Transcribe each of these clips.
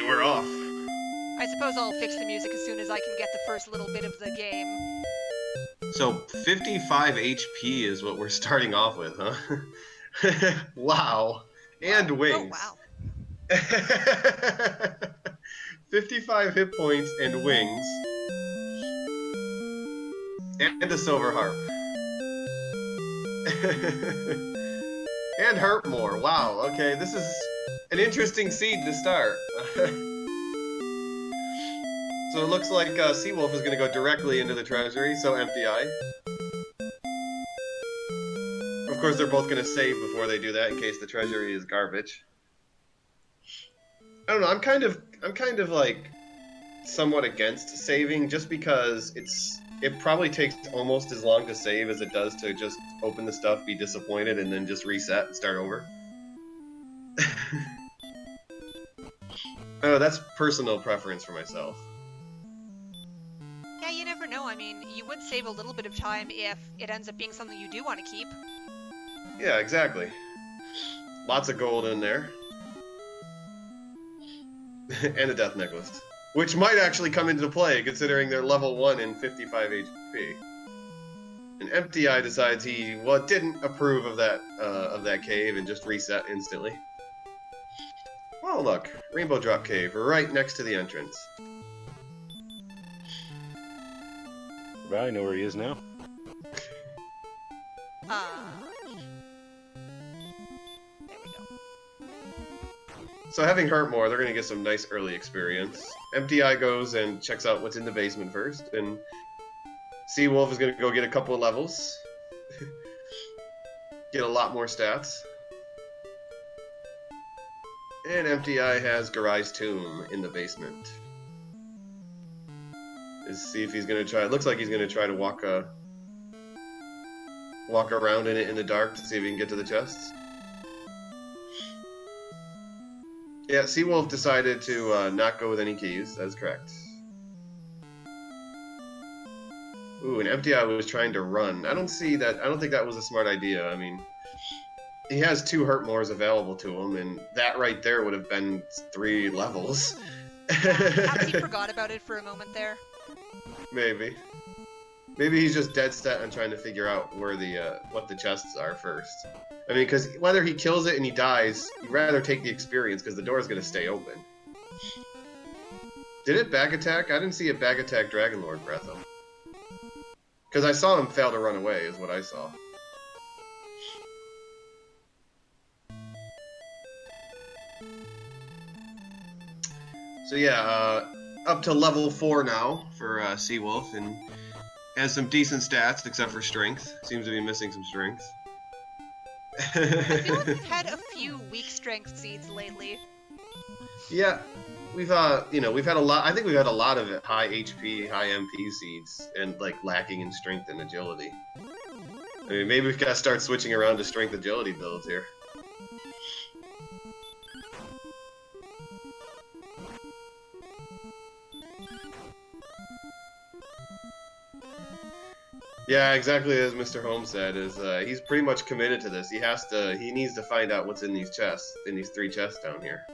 And we're off. I suppose I'll fix the music as soon as I can get the first little bit of the game. So 55 HP is what we're starting off with, huh? Wow. And wings. Oh, wow. 55 hit points and wings. And a silver harp. And hurt more. Wow, okay, this is an interesting seed to start. So it looks like Seawolf is going to go directly into the treasury, so EmptyEye. Of course, they're both going to save before they do that in case the treasury is garbage. I don't know, I'm kind of like somewhat against saving just because it probably takes almost as long to save as it does to just open the stuff, be disappointed, and then just reset and start over. Oh, that's personal preference for myself. Yeah, you never know. I mean, you would save a little bit of time if it ends up being something you do want to keep. Yeah, exactly. Lots of gold in there. And a death necklace. Which might actually come into play, considering they're level 1 and 55 HP. And EmptyEye decides he, well, didn't approve of that cave and just reset instantly. Oh, look. Rainbow Drop Cave, right next to the entrance. Well, I know where he is now. There we go. So having hurt more, they're going to get some nice early experience. EmptyEye goes and checks out what's in the basement first, and Seawolf is going to go get a couple of levels. Get a lot more stats. And EmptyEye has Garai's tomb in the basement. Let's see if he's going to try. It looks like he's going to try to walk around in it in the dark to see if he can get to the chests. Yeah, Seawolf decided to not go with any keys. That's correct. Ooh, and EmptyEye was trying to run. I don't see that. I don't think that was a smart idea. I mean, he has 2 hurt mores available to him, and that right there would have been 3 levels. Perhaps he forgot about it for a moment there. Maybe. Maybe he's just dead set on trying to figure out where what the chests are first. I mean, because whether he kills it and he dies, you'd rather take the experience because the door is going to stay open. Did it back attack? I didn't see it back attack Dragon Lord Breatham. Because I saw him fail to run away, is what I saw. So yeah, up to level 4 now for Seawolf, and has some decent stats except for strength. Seems to be missing some strength. I feel like we've had a few weak strength seeds lately. Yeah, we've had a lot. I think we've had a lot of high HP, high MP seeds, and like lacking in strength and agility. I mean, maybe we've got to start switching around to strength agility builds here. Yeah, exactly as Mr. Holmes said, is he's pretty much committed to this. He needs to find out what's in these chests, in these 3 chests down here.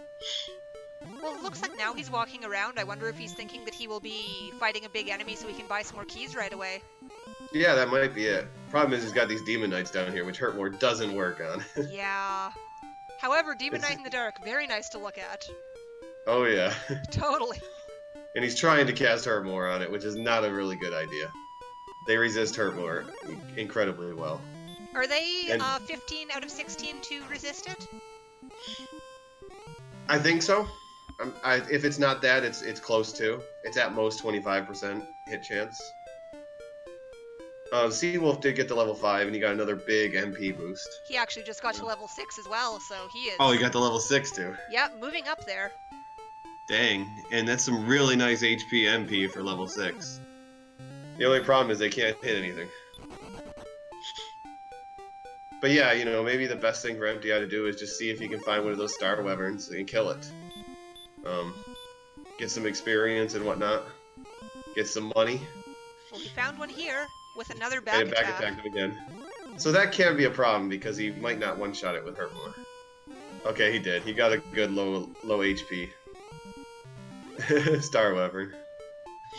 Well, it looks like now he's walking around. I wonder if he's thinking that he will be fighting a big enemy so he can buy some more keys right away. Yeah, that might be it. Problem is he's got these Demon Knights down here, which Hurtmore doesn't work on. Yeah. However, Demon Knight in the Dark, very nice to look at. Oh yeah. Totally. And he's trying to cast Hurtmore on it, which is not a really good idea. They resist Hurtmore incredibly well. Are they 15 out of 16 to resist it? I think so. If it's not that, it's close to. It's at most 25% hit chance. Seawolf did get to level 5, and he got another big MP boost. He actually just got to level 6 as well, so he is... Oh, he got to level 6 too. Yep, moving up there. Dang, and that's some really nice HP MP for level 6. The only problem is they can't hit anything. But yeah, you know, maybe the best thing for EmptyEye to do is just see if he can find one of those Star Wyverns and kill it. Get some experience and whatnot. Get some money. Well, he found one here with another back and back attack him again. So that can be a problem because he might not one-shot it with Hurtmore. Okay, he did. He got a good low HP. Star Wyvern.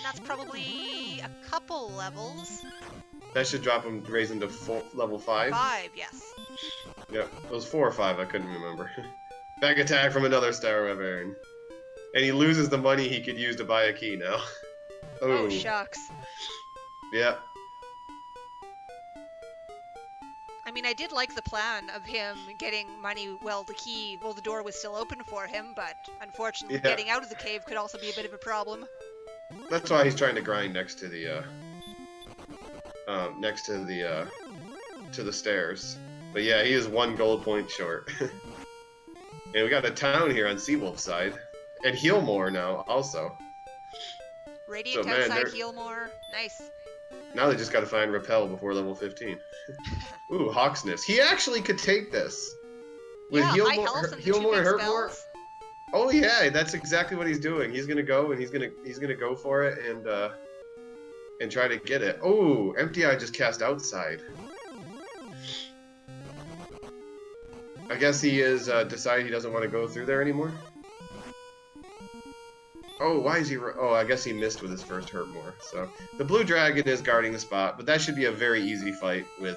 That's probably a couple levels. That should drop him, raise him to level 5. 5, yes. Yep, it was 4 or 5, I couldn't remember. Back attack from another Star Wyvern. And he loses the money he could use to buy a key now. Oh, shucks. Yeah. I mean, I did like the plan of him getting money while the door was still open for him, but unfortunately getting out of the cave could also be a bit of a problem. That's why he's trying to grind next to the stairs. But yeah, he is 1 gold point short. And we got a town here on Seawolf's side. And Healmore now, also. Radiant So, man, outside, heal more. Nice. Now they just gotta find Repel before level 15. Ooh, Hawksness. He actually could take this. With yeah, high health and the 2 big Hurt spells. More. Oh yeah, that's exactly what he's doing. He's gonna go and he's gonna go for it and try to get it. Oh, EmptyEye just cast outside. I guess he is decided he doesn't want to go through there anymore. Oh, why is he? Oh, I guess he missed with his first Hurt More. So the blue dragon is guarding the spot, but that should be a very easy fight with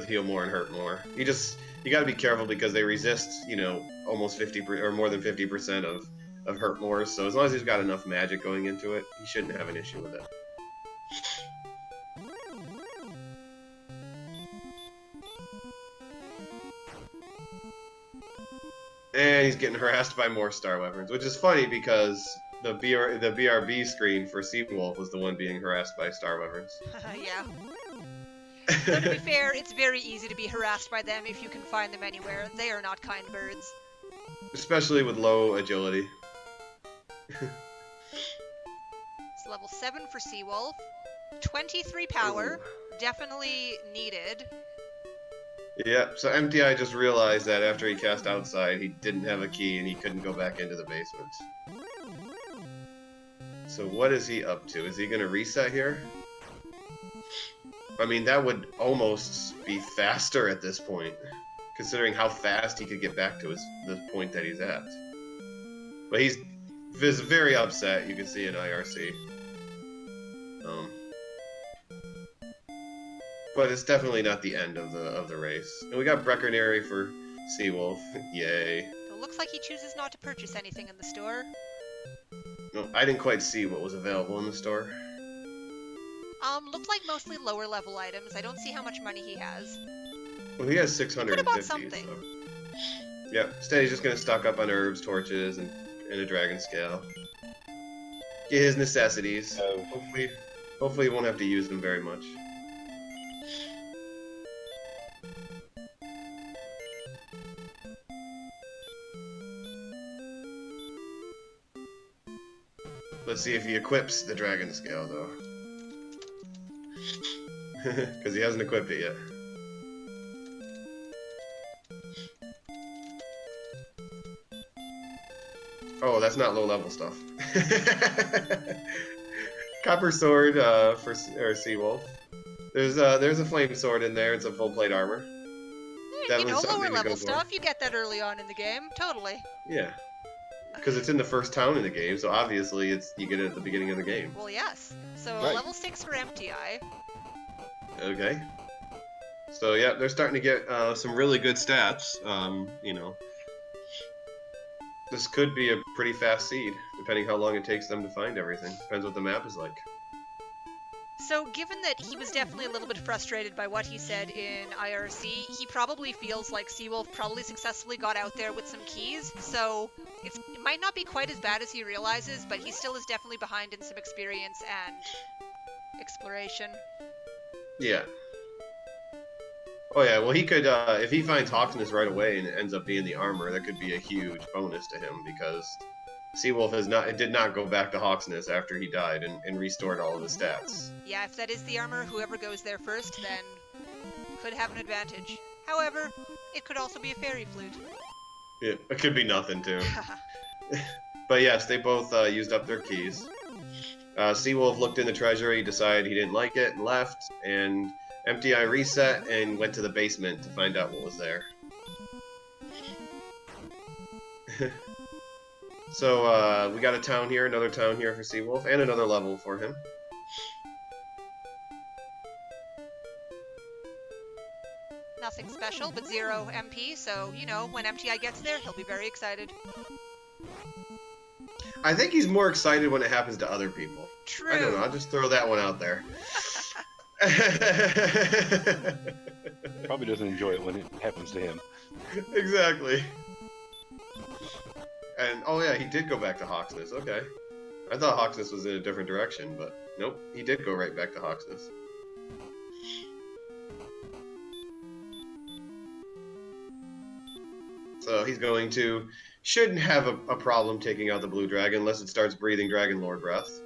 Heal More and Hurt More. You got to be careful because they resist, you know, almost 50% or more than 50% of Hurt More. So as long as he's got enough magic going into it, he shouldn't have an issue with it. And he's getting harassed by more Star Wyverns, which is funny because the BRB screen for Seawolf was the one being harassed by Star Wyverns. Yeah. Though to be fair, it's very easy to be harassed by them if you can find them anywhere. They are not kind birds. Especially with low agility. It's level 7 for Seawolf. 23 power. Ooh. Definitely needed. Yeah, so EmptyEye just realized that after he cast outside, he didn't have a key and he couldn't go back into the basement. So what is he up to? Is he going to reset here? I mean, that would almost be faster at this point, considering how fast he could get back to the point that he's at. But he's very upset, you can see in IRC. But it's definitely not the end of the race. And we got Breckenary for Seawolf. Yay. It looks like he chooses not to purchase anything in the store. No, I didn't quite see what was available in the store. Looked like mostly lower level items. I don't see how much money he has. Well, he has 650. Could have bought something. So. Yeah, instead he's just gonna stock up on herbs, torches, and a dragon scale. Get his necessities. Hopefully he won't have to use them very much. Let's see if he equips the dragon scale, though. Because he hasn't equipped it yet. Oh, that's not low-level stuff. Copper sword for Seawolf. There's a flame sword in there. It's a full plate armor. You know, lower level stuff. You get that early on in the game. Totally. Yeah. Because it's in the first town in the game, so obviously you get it at the beginning of the game. Well, yes. So right. Level 6 for EmptyEye. Okay. So yeah, they're starting to get some really good stats. You know, this could be a pretty fast seed, depending how long it takes them to find everything. Depends what the map is like. So, given that he was definitely a little bit frustrated by what he said in IRC, he probably feels like Seawolf probably successfully got out there with some keys, so it might not be quite as bad as he realizes, but he still is definitely behind in some experience and exploration. Yeah. Oh yeah, well he could, if he finds Hawksness right away and it ends up being the armor, that could be a huge bonus to him, because Seawolf did not go back to Hawksness after he died and restored all of his stats. Yeah, if that is the armor, whoever goes there first then could have an advantage. However, it could also be a fairy flute. Yeah, it could be nothing too. But yes, they both used up their keys. Seawolf looked in the treasury, decided he didn't like it, and left, and EmptyEye reset and went to the basement to find out what was there. So we got a town here, another town here for Seawolf, and another level for him. Nothing special, but 0 MP, so, you know, when EmptyEye gets there, he'll be very excited. I think he's more excited when it happens to other people. True. I don't know, I'll just throw that one out there. Probably doesn't enjoy it when it happens to him. Exactly. And, oh yeah, he did go back to Hawksness, okay. I thought Hawksness was in a different direction, but nope, he did go right back to Hawksness. So he's going to, shouldn't have a problem taking out the blue dragon unless it starts breathing Dragon Lord breath.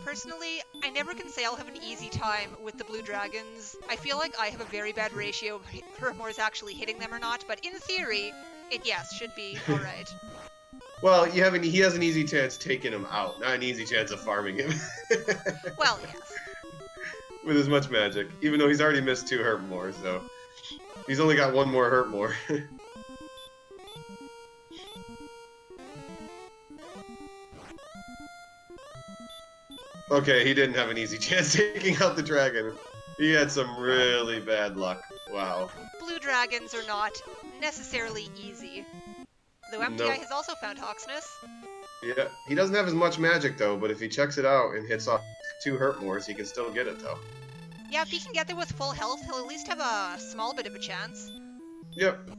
Personally, I never can say I'll have an easy time with the blue dragons. I feel like I have a very bad ratio of Hermors actually hitting them or not, but in theory, it, yes, should be alright. Well, he has an easy chance taking him out, not an easy chance of farming him. Well, yes. With as much magic, even though he's already missed 2 hurt more, so he's only got 1 more hurt more. Okay, he didn't have an easy chance taking out the dragon. He had some really bad luck. Wow. Blue dragons are not necessarily easy. Though EmptyEye Nope. has also found Hawksness. Yeah, he doesn't have as much magic though, but if he checks it out and hits off 2 hurt mores, he can still get it though. Yeah, if he can get there with full health, he'll at least have a small bit of a chance. Yep.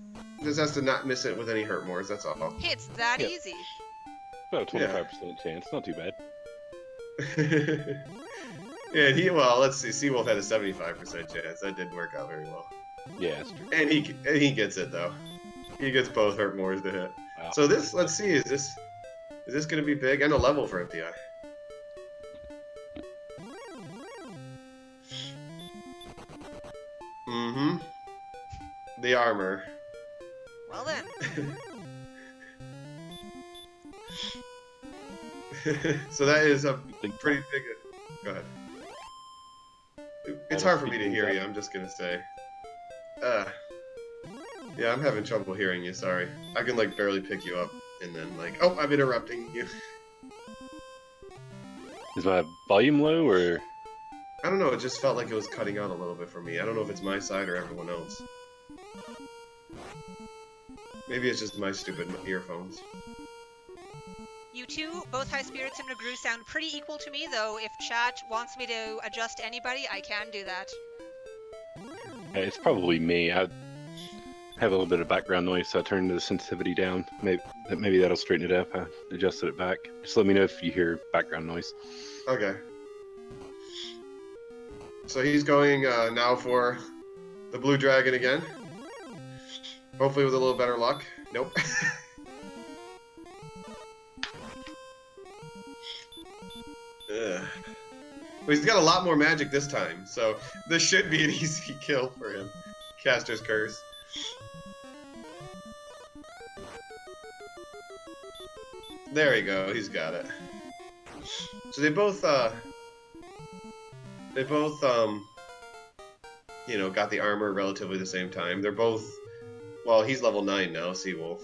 Just has to not miss it with any hurt mores, that's all. Hey, it's that Yep. easy. About a 25% chance, not too bad. Yeah, well, let's see. Seawolf had a 75% chance. That didn't work out very well. Yeah, that's true. And he gets it though. He gets both hurt mores to hit. Wow. So this, let's see, is this gonna be big and a level for EmptyEye? Mm-hmm. The armor. Well then. So that is a Think- pretty big. Go ahead. It's hard for me to hear you. I'm just gonna say. Yeah, I'm having trouble hearing you. Sorry. I can like barely pick you up, and then like, oh, I'm interrupting you. Is my volume low, or I don't know. It just felt like it was cutting out a little bit for me. I don't know if it's my side or everyone else. Maybe it's just my stupid earphones. You two, both High Spirits and Nagru sound pretty equal to me, though if chat wants me to adjust anybody, I can do that. it's probably me. I have a little bit of background noise, so I turned the sensitivity down. Maybe that'll straighten it up. I adjusted it back. Just let me know if you hear background noise. Okay. So he's going now for the blue dragon again. Hopefully with a little better luck. Nope. Ugh. Well, he's got a lot more magic this time, so this should be an easy kill for him. Caster's Curse. There we go, he's got it. So they both, you know, got the armor relatively the same time. They're both, well, he's level 9 now, Seawolf.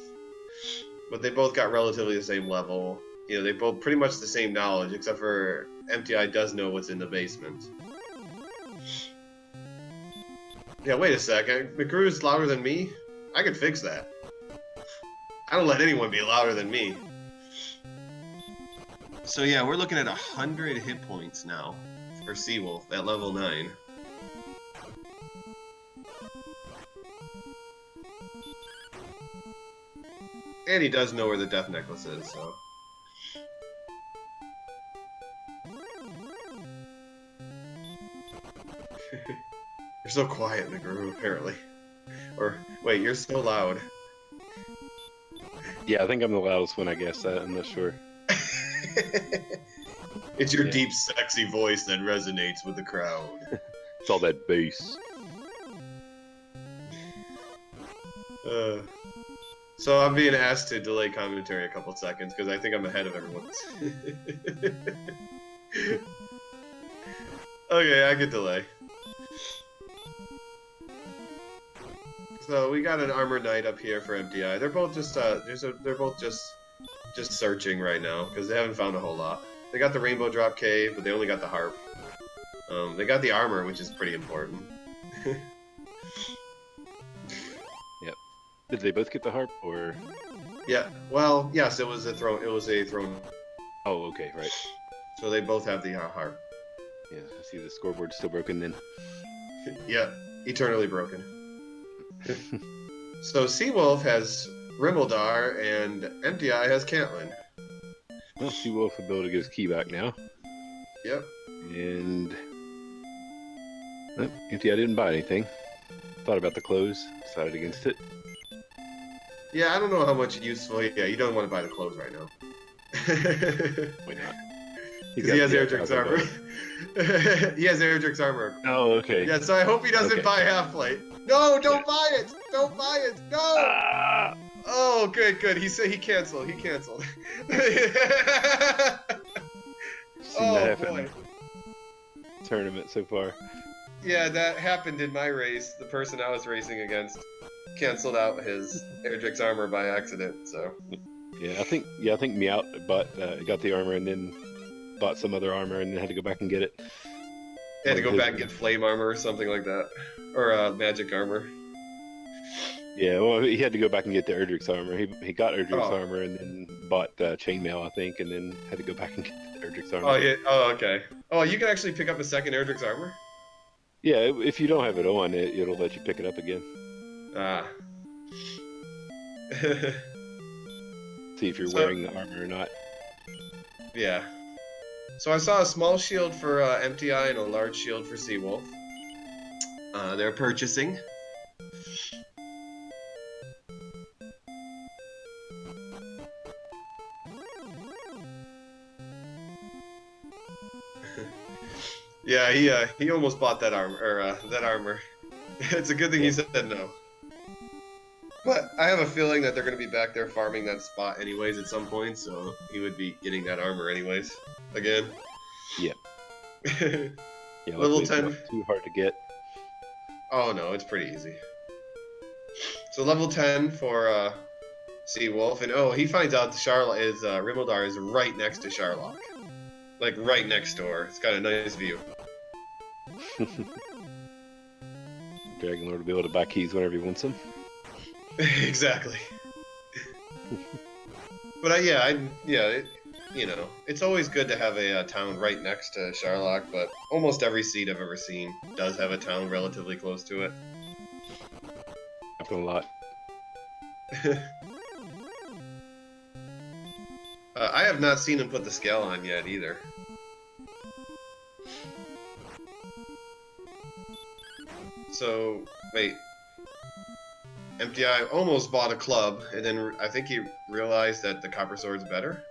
But they both got relatively the same level. You know, they both pretty much the same knowledge, except for EmptyEye does know what's in the basement. Yeah, wait a second. McGrew's louder than me? I could fix that. I don't let anyone be louder than me. So yeah, we're looking at 100 hit points now for Seawolf at level 9. And he does know where the death necklace is, so... You're so quiet in the group, apparently. Or, wait, you're so loud. Yeah, I think I'm the loudest one, I guess. I'm not sure. It's your Yeah. deep, sexy voice that resonates with the crowd. It's all that bass. So I'm being asked to delay commentary a couple seconds because I think I'm ahead of everyone. Okay, I could delay. So we got an armor knight up here for EmptyEye. They're both just they're both just searching right now because they haven't found a whole lot. They got the rainbow drop cave, but they only got the harp. They got the armor, which is pretty important. Yep. Did they both get the harp, or? Yeah. Well, yes, it was a throne. It was a throne. Oh, okay, right. So they both have the harp. Yeah, I see the scoreboard's still broken then. Yeah, eternally broken. So Seawolf has Rimmeldar and EmptyEye has Cantlin. Well, Seawolf will be able to get his key back now. Yep. And EmptyEye didn't buy anything. Thought about the clothes, decided against it. Yeah, I don't know how much useful. Yeah, you don't want to buy the clothes right now. Why not? Because he has Erdrick's armor. He has Erdrick's armor. Oh, okay. Yeah, so I hope he doesn't buy half-plate. No, don't buy it! Don't buy it! No! Ah! Oh, good, good. He said he canceled. He canceled. Oh, boy. Tournament so far. Yeah, that happened in my race. The person I was racing against canceled out his Erdrick's armor by accident, so... Yeah, I think Meowth got the armor and then bought some other armor and then had to go back and get it. He had to go back and get flame armor or something like that. Or magic armor. Yeah, well, he had to go back and get the Erdrick's armor. He got Erdrick's armor and then bought chainmail, I think, and then had to go back and get the Erdrick's armor. Oh, yeah. Oh, okay. Oh, you can actually pick up a second Erdrick's armor? Yeah, if you don't have it on, it'll let you pick it up again. Ah. See if you're wearing the armor or not. Yeah. So I saw a small shield for EmptyEye and a large shield for Seawolf. They're purchasing. Yeah, he almost bought that armor. It's a good thing he said no. But I have a feeling that they're going to be back there farming that spot anyways at some point, so he would be getting that armor anyways. Again. Yeah. Yeah, Level 10. Not too hard to get. Oh no, it's pretty easy. So level 10 for Seawolf, and he finds out Rimmeldar is right next to Sharlock. Like right next door. It's got a nice view. Dragon Lord will be able to buy keys whenever he wants them. Exactly. But it's always good to have a town right next to Sharlock, but almost every seed I've ever seen does have a town relatively close to it. Happen a lot. I have not seen him put the scale on yet either. So, wait. EmptyEye almost bought a club, and then I think he realized that the copper sword's better.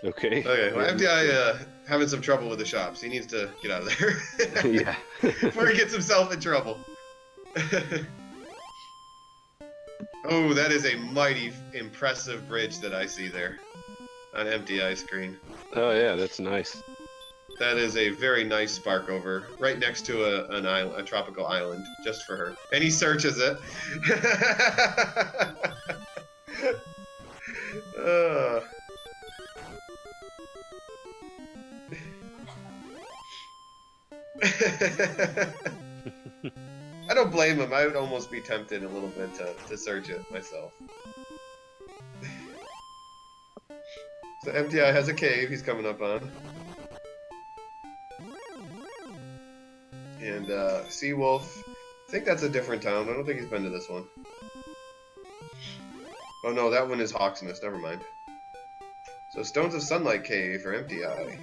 Okay. Okay, well, EmptyEye having some trouble with the shops. He needs to get out of there. Yeah. Before he gets himself in trouble. Oh, that is a mighty impressive bridge that I see there on EmptyEye's screen. Oh yeah, that's nice. That is a very nice spark over, right next to a tropical island, just for her. And he searches it. I don't blame him. I would almost be tempted a little bit to search it myself. So EmptyEye has a cave he's coming up on. And Seawolf, I think that's a different town. I don't think he's been to this one. Oh no, that one is Hawksnest. Never mind. So Stones of Sunlight Cave for EmptyEye.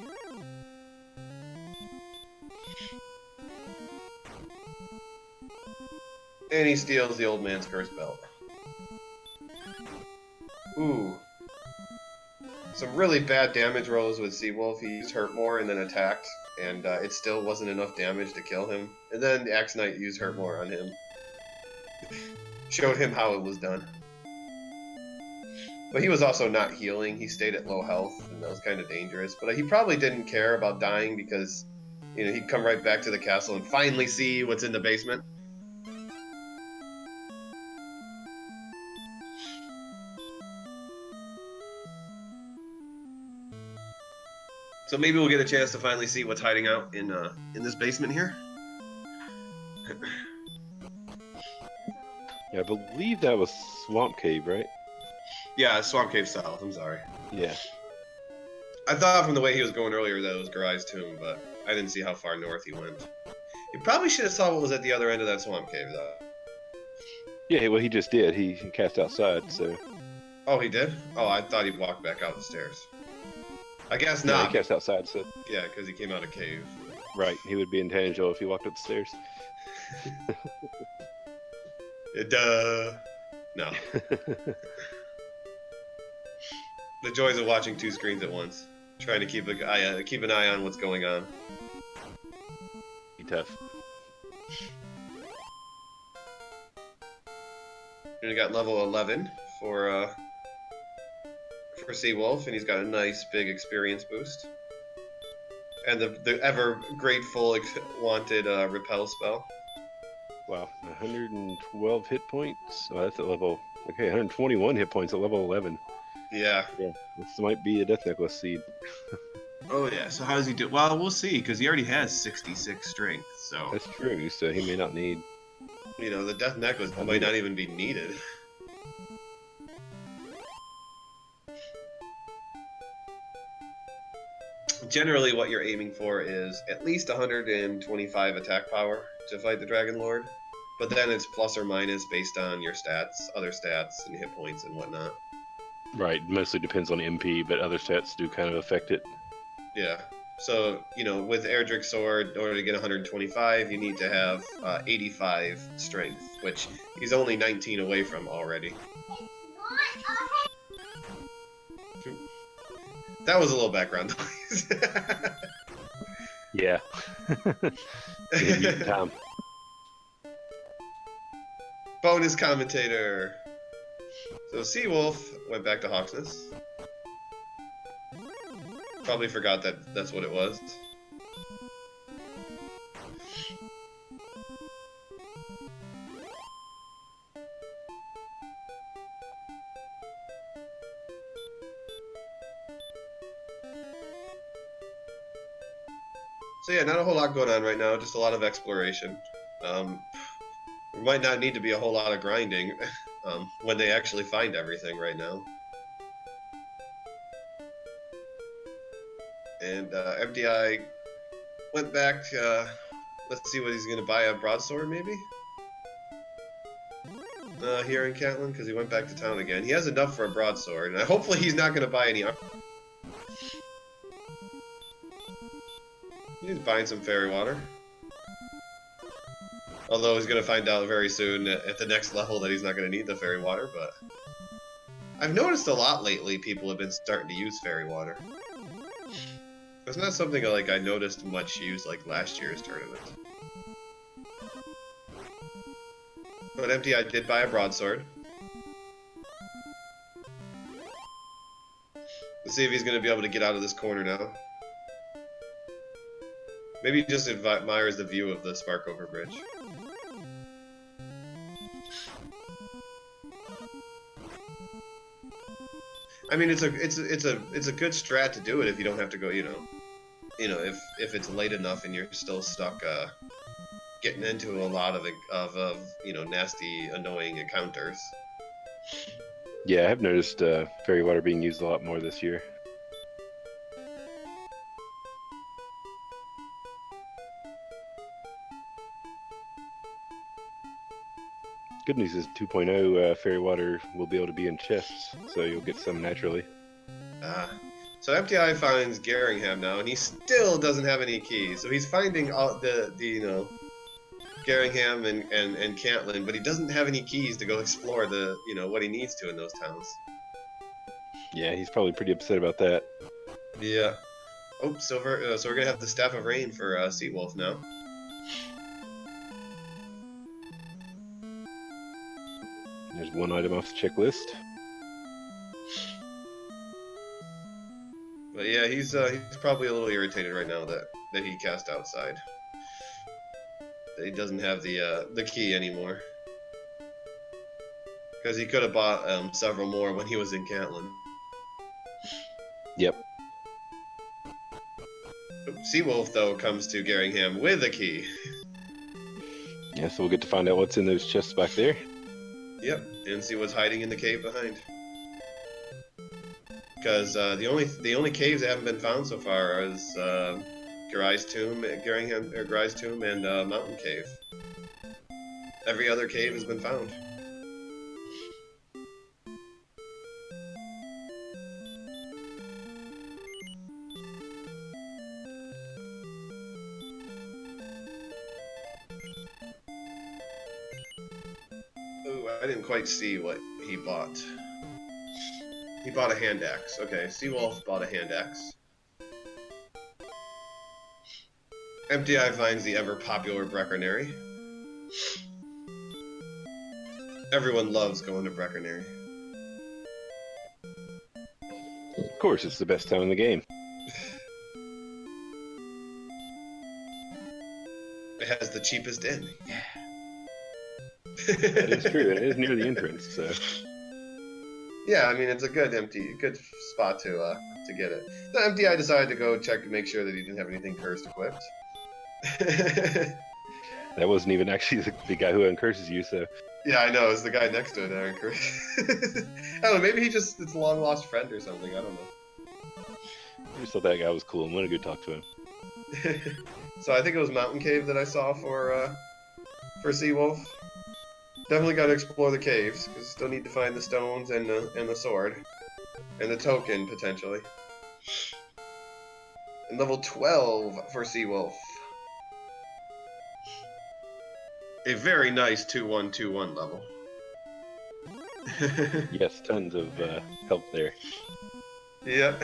And he steals the old man's curse belt. Ooh. Some really bad damage rolls with Seawolf. He used Hurt More and then attacked, and it still wasn't enough damage to kill him. And then the Axe Knight used Hurt More on him. Showed him how it was done. But he was also not healing. He stayed at low health, and that was kind of dangerous. But he probably didn't care about dying because You know, he'd come right back to the castle and finally see what's in the basement. So maybe we'll get a chance to finally see what's hiding out in this basement here. Yeah, I believe that was Swamp Cave, right? Yeah, Swamp Cave South. I'm sorry. Yeah. I thought from the way he was going earlier that it was Garai's tomb, but I didn't see how far north he went. You probably should have saw what was at the other end of that Swamp Cave, though. Yeah, well, he just did. He cast outside, so. Oh, he did? Oh, I thought he walked back out the stairs. I guess No, not. he cast outside, so. Yeah, because he came out of cave. Right, he would be in Tangelo if he walked up the stairs. No. The joys of watching two screens at once. Trying to keep an eye on what's going on. Be tough. And we got level 11 for Seawolf, and he's got a nice big experience boost. And the ever grateful wanted repel spell. Wow, 112 hit points. Oh, that's at level. Okay, 121 hit points at level 11. Yeah. Yeah, this might be a Death Necklace seed. Oh yeah. So how does he do? Well, we'll see, because he already has 66 strength. So That's true. So he may not need. you know, the Death Necklace might not even be needed. Generally, what you're aiming for is at least 125 attack power to fight the Dragon Lord, but then it's plus or minus based on your stats, other stats, and hit points and whatnot. Right, mostly depends on MP, but other stats do kind of affect it. Yeah. So, you know, with Erdrick's Sword, in order to get 125, you need to have 85 strength, which he's only 19 away from already. That was a little background noise. Yeah. Yeah, time. Bonus commentator. So Seawolf went back to Hawksness. Probably forgot that that's what it was. So yeah, not a whole lot going on right now, just a lot of exploration. There might not need to be a whole lot of grinding when they actually find everything right now. And EmptyEye went back, let's see what he's going to buy, a broadsword maybe? Here in Catlin, because he went back to town again. He has enough for a broadsword, and hopefully he's not going to buy any armor. He's buying some fairy water. Although he's going to find out very soon at the next level that he's not going to need the fairy water, but... I've noticed a lot lately people have been starting to use fairy water. It's not something like I noticed much use like last year's tournament. But EmptyEye did buy a broadsword. Let's see if he's going to be able to get out of this corner now. Maybe he just admires the view of the Sparkover Bridge. I mean, it's a good strat to do it if you don't have to go, you know, if it's late enough and you're still stuck getting into a lot of you know, nasty, annoying encounters. Yeah, I've noticed fairy water being used a lot more this year. Good news is 2.0 fairy water will be able to be in chests, so you'll get some naturally. So EmptyEye finds Garingham now, and he still doesn't have any keys. So he's finding all the you know, Garingham and Cantlin, but he doesn't have any keys to go explore the, you know, what he needs to in those towns. Yeah, he's probably pretty upset about that. Yeah. Oh, Silver. So we're gonna have the Staff of Rain for Seawolf now. There's one item off the checklist. But yeah, he's probably a little irritated right now that that he cast outside. He doesn't have the key anymore. Because he could have bought several more when he was in Catlin. Yep. Seawolf, though, comes to Garringham with a key. Yeah, so we'll get to find out what's in those chests back there. Yep, and see what's hiding in the cave behind. Because the only caves that haven't been found so far is Garai's Tomb, Garai's Tomb, and Mountain Cave. Every other cave has been found. Ooh, I didn't quite see what he bought. He bought a hand axe. Okay, Seawolf bought a hand axe. EmptyEye finds the ever-popular Breckenary. Everyone loves going to Breckenary. Of course, it's the best town in the game. It has the cheapest inn. Yeah. That is true. It is near the entrance, so... Yeah, I mean, it's a good spot to get it. So EmptyEye decided to go check and make sure that he didn't have anything cursed equipped. That wasn't even actually the guy who uncurses you, so... Yeah, I know. It's the guy next to it that uncurses. I don't know, maybe it's a long-lost friend or something. I don't know. I just thought that guy was cool and wanted to go talk to him. So I think it was Mountain Cave that I saw for Seawolf. Definitely got to explore the caves, because still need to find the stones and the sword. And the token, potentially. And level 12 for Seawolf. A very nice 2-1-2-1 level. Yes, tons of help there. Yep.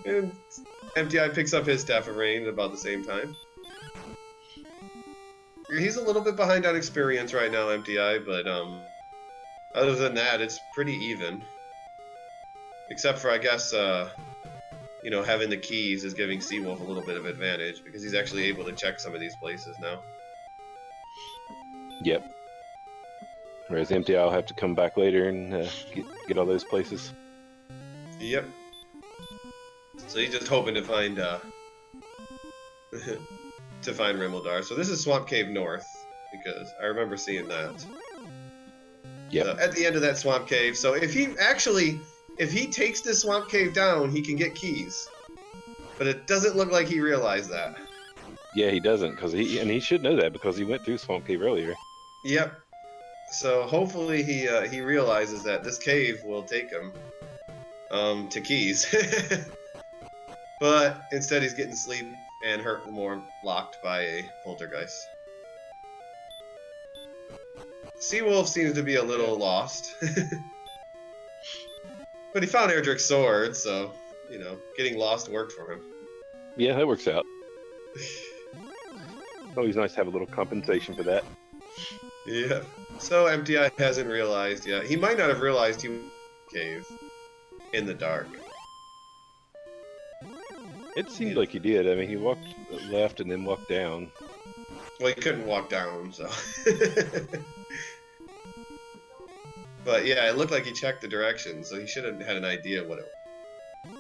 And EmptyEye picks up his Staff of Rain at about the same time. He's a little bit behind on experience right now, EmptyEye, but other than that, it's pretty even. Except for, I guess, having the keys is giving Seawolf a little bit of advantage, because he's actually able to check some of these places now. Yep. Whereas EmptyEye will have to come back later and get all those places. Yep. So he's just hoping to find Rimuldar. So this is Swamp Cave North, because I remember seeing that. Yep. So at the end of that Swamp Cave. So if he takes this Swamp Cave down, he can get keys. But it doesn't look like he realized that. Yeah, he doesn't, because he should know that because he went through Swamp Cave earlier. Yep. So hopefully he realizes that this cave will take him to keys. But instead he's getting sleep and hurt more locked by a poltergeist. Seawolf seems to be a little lost. But he found Erdrick's sword, so, getting lost worked for him. Yeah, that works out. Always nice to have a little compensation for that. Yeah. So EmptyEye hasn't realized yet. He might not have realized he was in the cave in the dark. It seemed like he did. I mean, he walked left and then walked down. Well, he couldn't walk down, so... But yeah, it looked like he checked the directions, so he should have had an idea what it was.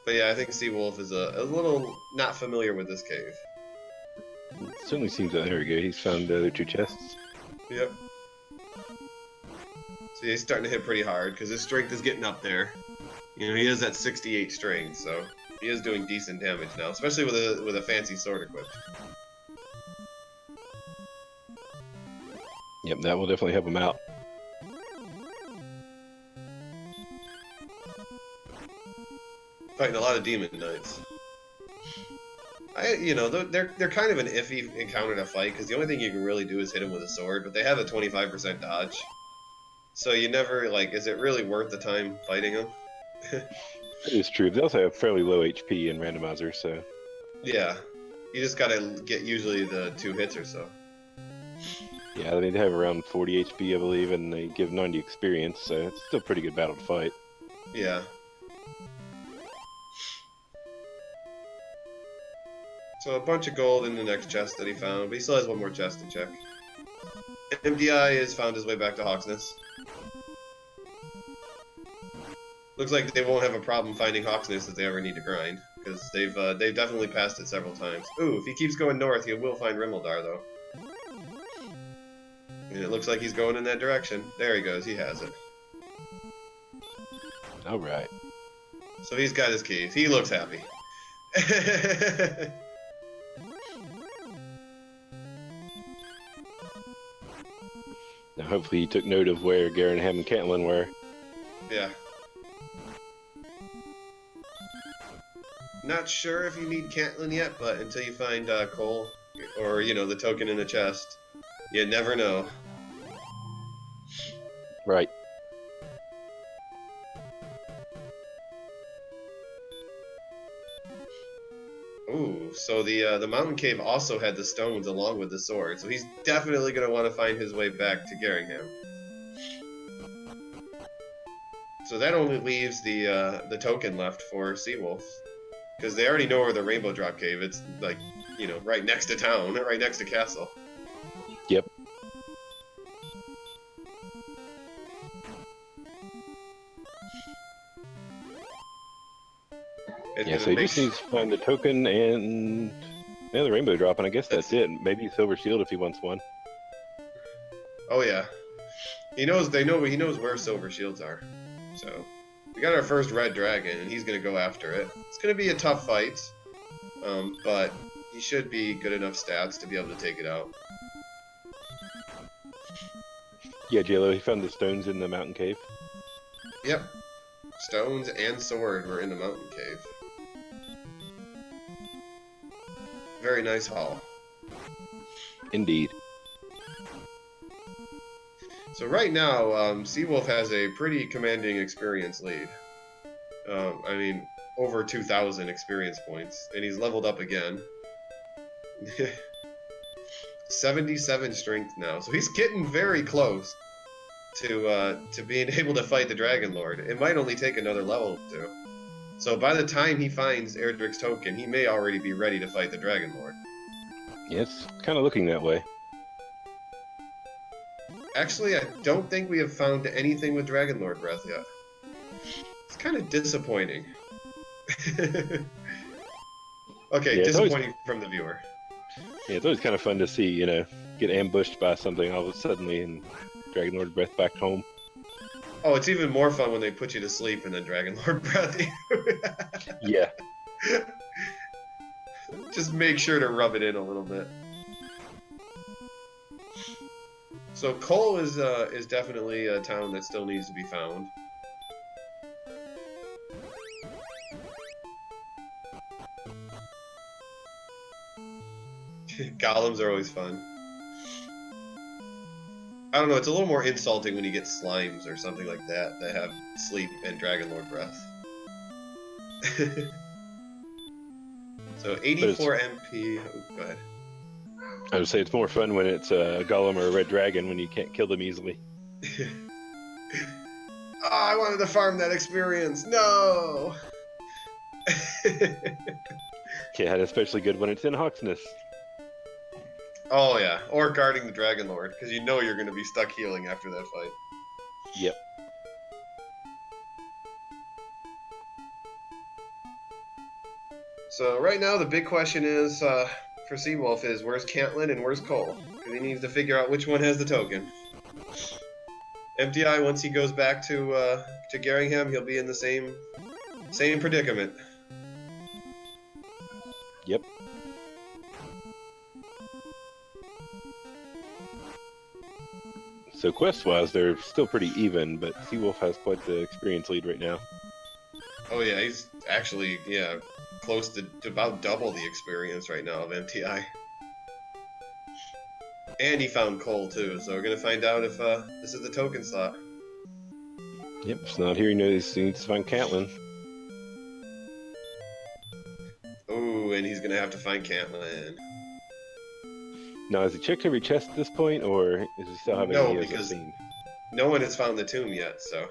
But yeah, I think Seawolf is a little not familiar with this cave. It certainly seems that there we go. He's found the other two chests. Yep. So he's starting to hit pretty hard, because his strength is getting up there. He has that 68 strength, so he is doing decent damage now, especially with a fancy sword equipped. Yep, that will definitely help him out. Fighting a lot of demon knights. They're kind of an iffy encounter to fight, because the only thing you can really do is hit them with a sword, but they have a 25% dodge. So you never, is it really worth the time fighting them? It is true. They also have fairly low HP in Randomizer, so... Yeah. You just gotta get usually the 2 hits or so. Yeah, they have around 40 HP, I believe, and they give 90 experience, so it's still a pretty good battle to fight. Yeah. So a bunch of gold in the next chest that he found, but he still has one more chest to check. EmptyEye has found his way back to Hawksness. Looks like they won't have a problem finding Hawksness if they ever need to grind, because they've definitely passed it several times. Ooh, if he keeps going north, he will find Rimmildar, though. And it looks like he's going in that direction. There he goes, he has it. Alright. So he's got his keys. He looks happy. Now hopefully he took note of where Garanham and Caitlin were. Yeah. Not sure if you need Caitlin yet, but until you find Cole, or, you know, the token in the chest, you never know. Right. Ooh, so the mountain cave also had the stones along with the sword, so he's definitely going to want to find his way back to Garingham. So that only leaves the token left for Seawolf, because they already know where the Rainbow Drop Cave. It's like, you know, right next to town, right next to castle. Yep. Yeah, so he just needs to find the token and the rainbow drop, and I guess that's it. Maybe Silver Shield if he wants one. Oh yeah, he knows. He knows where Silver Shields are. So we got our first red dragon, and he's gonna go after it. It's gonna be a tough fight, but he should be good enough stats to be able to take it out. Yeah, JLo, he found the stones in the mountain cave. Yep, stones and sword were in the mountain cave. Very nice haul. Indeed. So right now, Seawolf has a pretty commanding experience lead. I mean, over 2,000 experience points, and he's leveled up again. 77 strength now, so he's getting very close to being able to fight the Dragon Lord. It might only take another level or two. So by the time he finds Erdrick's token, he may already be ready to fight the Dragon Lord. Yeah, it's kind of looking that way. Actually, I don't think we have found anything with Dragon Lord Breath yet. It's kind of disappointing. Okay, yeah, disappointing from the viewer. Yeah, it's always kind of fun to see, you know, get ambushed by something all of a sudden and Dragon Lord Breath back home. Oh, it's even more fun when they put you to sleep and then Dragon Lord Breath you. Yeah. Just make sure to rub it in a little bit. So Cole is definitely a town that still needs to be found. Golems are always fun. I don't know, it's a little more insulting when you get slimes or something like that that have sleep and Dragon Lord Breath. So 84 MP. Oh, go ahead. I would say it's more fun when it's a golem or a red dragon when you can't kill them easily. Oh, I wanted to farm that experience. No. Yeah, and especially good when it's in Hawksness. Oh yeah, or guarding the Dragon Lord, because you know you're going to be stuck healing after that fight. Yep. So right now the big question is for Seawolf is where's Caitlin and where's Cole? Because he needs to figure out which one has the token. EmptyEye, once he goes back to Garingham, he'll be in the same predicament. Yep. So quest-wise, they're still pretty even, but Seawolf has quite the experience lead right now. Oh yeah, he's actually, yeah, close to about double the experience right now of EmptyEye. And he found Cole too, so we're gonna find out if this is the token slot. Yep, it's not here. He knows he needs to find Caitlin. Ooh, and he's gonna have to find Caitlin. Now, has he checked every chest at this point, or is he still having No, any he hasn't because seen? no one has found the tomb yet, so.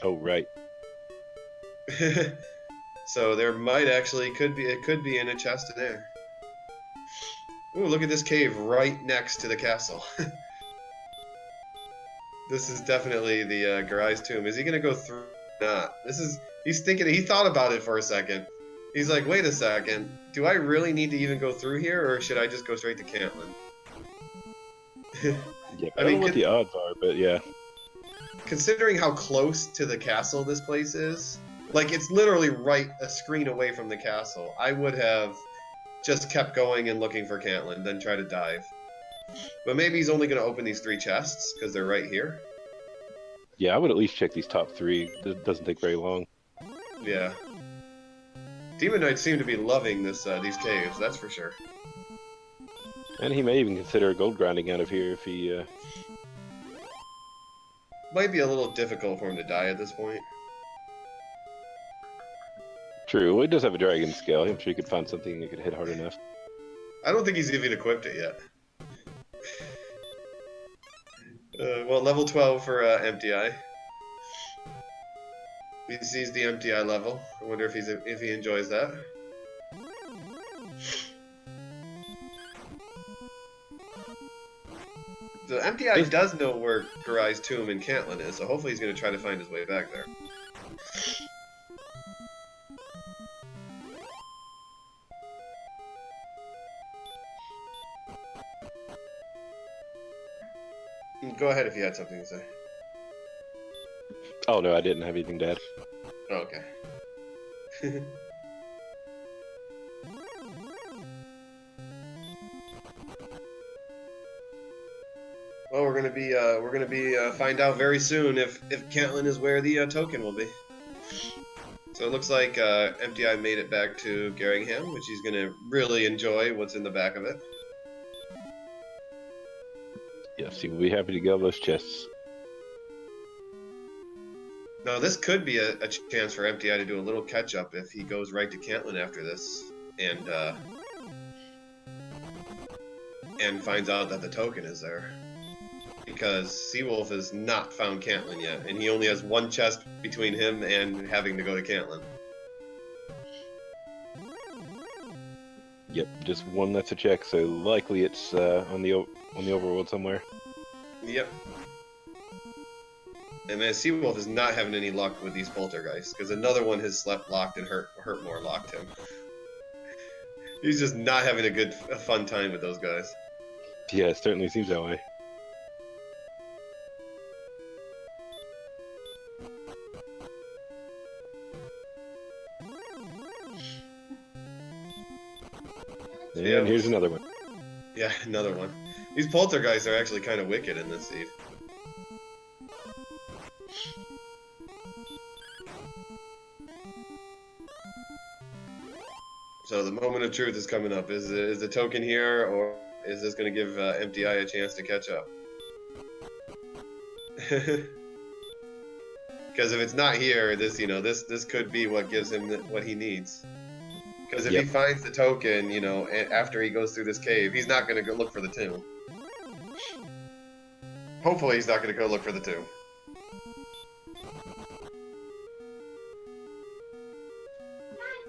Oh, right. So there might actually it could be in a chest in there. Ooh, look at this cave right next to the castle. This is definitely the Garai's tomb. Is he gonna go through? Not. He's thinking. He thought about it for a second. He's like, wait a second. Do I really need to even go through here, or should I just go straight to Cantlin? Yeah, I don't know what the odds are, but yeah. Considering how close to the castle this place is, like it's literally right a screen away from the castle, I would have just kept going and looking for Cantlin, then try to dive. But maybe he's only going to open these 3 chests because they're right here. Yeah, I would at least check these top 3. It doesn't take very long. Yeah. Demon Knights seem to be loving these caves, that's for sure. And he may even consider gold grinding out of here if he... Might be a little difficult for him to die at this point. True, well, he does have a dragon scale. I'm sure he could find something that could hit hard enough. I don't think he's even equipped it yet. Well, level 12 for EmptyEye. He sees the EmptyEye level. I wonder if he enjoys that. So EmptyEye does know where Garai's tomb in Cantlin is, so hopefully he's going to try to find his way back there. Go ahead if you had something to say. Oh no, I didn't have anything to add. Oh, okay. Well, we're gonna be find out very soon if Cantlin is where the token will be. So it looks like EmptyEye made it back to Garringham, which he's gonna really enjoy what's in the back of it. Yes, he will be happy to get all those chests. Now this could be a chance for EmptyEye to do a little catch up if he goes right to Cantlin after this and finds out that the token is there. Because Seawolf has not found Cantlin yet, and he only has 1 chest between him and having to go to Cantlin. Yep, just 1 that's a check, so likely it's on the overworld somewhere. Yep. And man, Seawolf is not having any luck with these poltergeists, because another one has slept locked and Hurtmore locked him. He's just not having a fun time with those guys. Yeah, it certainly seems that way. And here's another one. Yeah, another one. These poltergeists are actually kind of wicked in this seed. So the moment of truth is coming up. Is the token here, or is this going to give EmptyEye a chance to catch up? Because if it's not here, this could be what gives him what he needs. Because if he finds the token, after he goes through this cave, he's not going to go look for the tomb. Hopefully he's not going to go look for the tomb.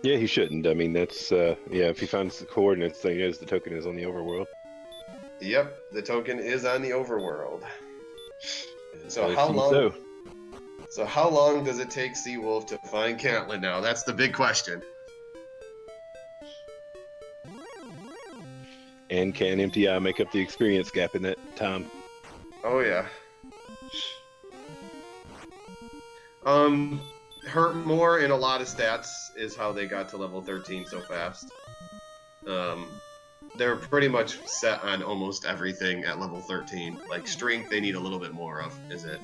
Yeah, he shouldn't. I mean, that's, if he finds the coordinates, then he knows the token is on the overworld. Yep, the token is on the overworld. So how long does it take Seawolf to find Cantlin now? That's the big question. And can EmptyEye make up the experience gap in that time? Oh yeah. Hurtmore in a lot of stats is how they got to level 13 so fast. They're pretty much set on almost everything at level 13. Like strength, they need a little bit more of, is it?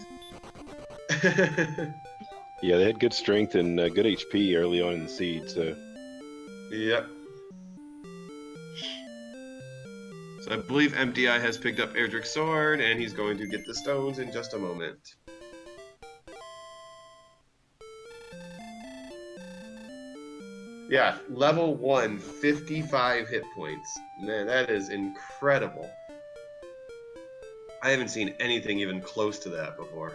Yeah, they had good strength and good HP early on in the seed, so... Yep. So I believe EmptyEye has picked up Erdrick's sword, and he's going to get the stones in just a moment. Yeah, level 1, 55 hit points. Man, that is incredible. I haven't seen anything even close to that before.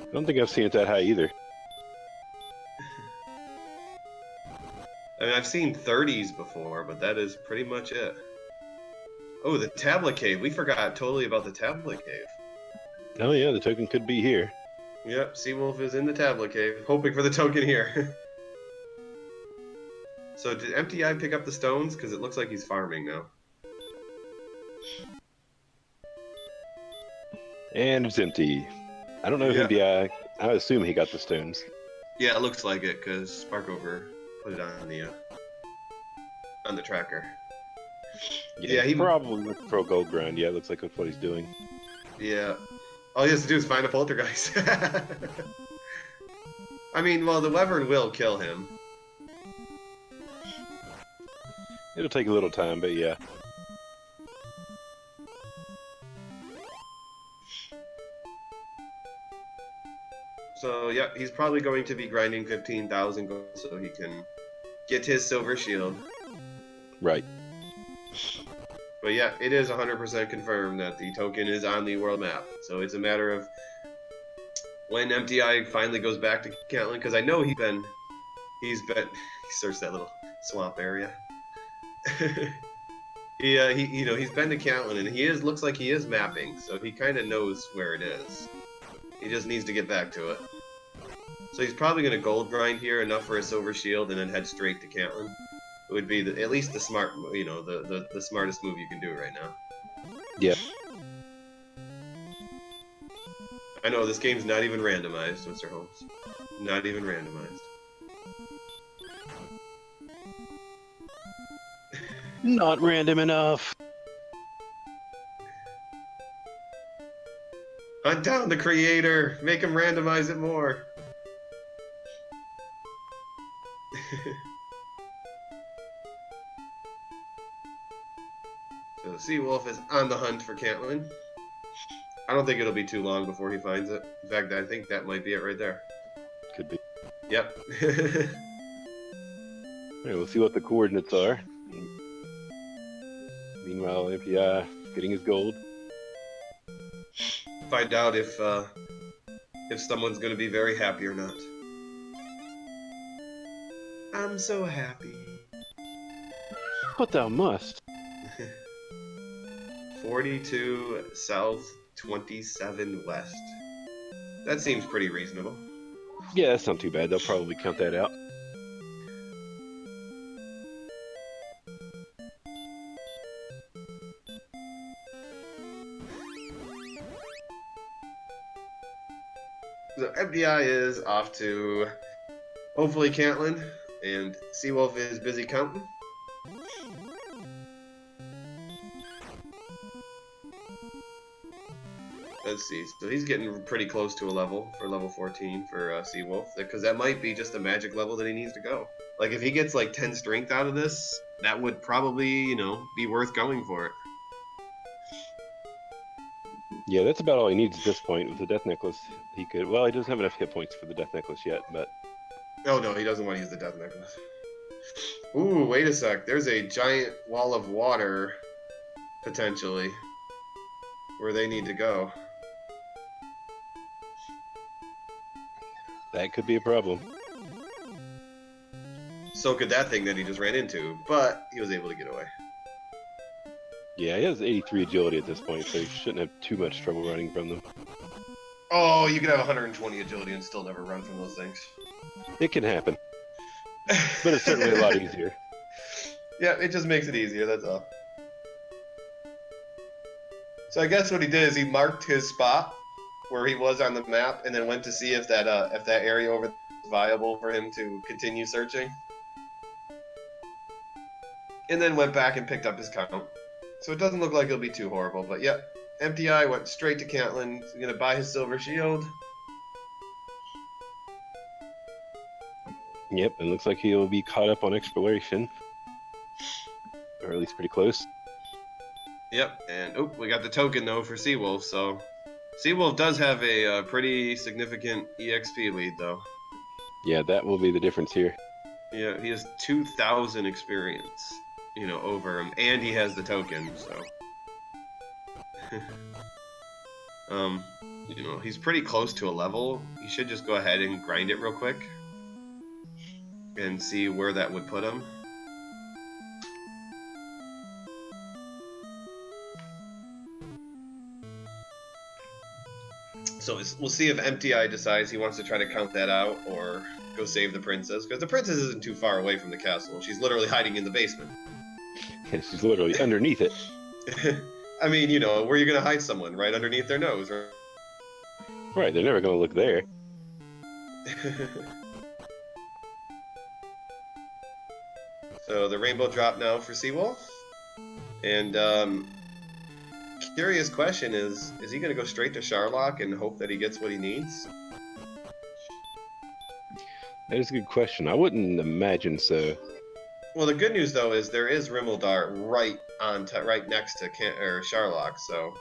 I don't think I've seen it that high either. I mean, I've seen 30s before, but that is pretty much it. Oh, the tablet cave. We forgot totally about the tablet cave. Oh yeah, the token could be here. Yep, Seawolf is in the tablet cave, hoping for the token here. So did EmptyEye pick up the stones? Because it looks like he's farming now. And it's empty. I don't know if Yeah. EmptyEye. I would assume he got the stones. Yeah, it looks like it, because Sparkover put it on the tracker. Yeah, he he- probably looks for a gold grind. Yeah, it looks like that's what he's doing. Yeah. All he has to do is find a poltergeist. I mean, well, the Wyvern will kill him. It'll take a little time, but yeah. So, yeah, he's probably going to be grinding 15,000 gold so he can get his silver shield. Right. But yeah, it is 100% confirmed that the token is on the world map. So it's a matter of when EmptyEye finally goes back to Cantlin, because I know he searched that little swamp area. He's been to Cantlin, and looks like he is mapping, so he kind of knows where it is. He just needs to get back to it. So he's probably going to gold grind here, enough for a silver shield, and then head straight to Cantlin. It would be at least the smart, the smartest move you can do right now. Yep. I know this game's not even randomized, Mr. Holmes. Not even randomized. Not random enough. Hunt down the creator. Make him randomize it more. So Seawolf is on the hunt for Cantlin. I don't think it'll be too long before he finds it. In fact, I think that might be it right there. Could be. Yep. Alright, we'll see what the coordinates are. Meanwhile, EmptyEye getting his gold. Find out if someone's gonna be very happy or not. I'm so happy. But thou must. 42 south, 27 west. That seems pretty reasonable. Yeah, that's not too bad. They'll probably count that out. So EmptyEye is off to hopefully Cantlin, and Seawolf is busy counting. Let's see. So he's getting pretty close to a level for level 14 for Seawolf, because that might be just a magic level that he needs to go. Like if he gets like 10 strength out of this, that would probably, be worth going for it. Yeah, that's about all he needs at this point. With the Death Necklace, he could... Well, he doesn't have enough hit points for the Death Necklace yet, but... Oh no, he doesn't want to use the Death Necklace. Ooh, wait a sec. There's a giant wall of water, potentially, where they need to go. That could be a problem. So could that thing that he just ran into, but he was able to get away. Yeah, he has 83 agility at this point, so he shouldn't have too much trouble running from them. Oh, you could have 120 agility and still never run from those things. It can happen, but it's certainly a lot easier. Yeah, it just makes it easier, that's all. So I guess what he did is he marked his spot where he was on the map, and then went to see if that area over there was viable for him to continue searching. And then went back and picked up his count. So it doesn't look like it'll be too horrible, but yep. EmptyEye went straight to Cantlin. He's gonna buy his silver shield. Yep, it looks like he'll be caught up on exploration. Or at least pretty close. Yep, and we got the token though for Seawolf, so Seawolf does have a pretty significant EXP lead though. Yeah, that will be the difference here. Yeah, he has 2,000 experience, over him, and he has the token, so. He's pretty close to a level. You should just go ahead and grind it real quick. and see where that would put him. So we'll see if EmptyEye decides he wants to try to count that out or go save the princess, because the princess isn't too far away from the castle. She's literally hiding in the basement. Yeah, she's literally underneath it. I mean, you know, where are you going to hide someone? Right underneath their nose, right? Right, they're never going to look there. So the rainbow drop now for Seawolf. And curious question is he going to go straight to Charlock and hope that he gets what he needs? That is a good question. I wouldn't imagine so. Well, the good news though is there is Rimmeldart right next to Charlock, so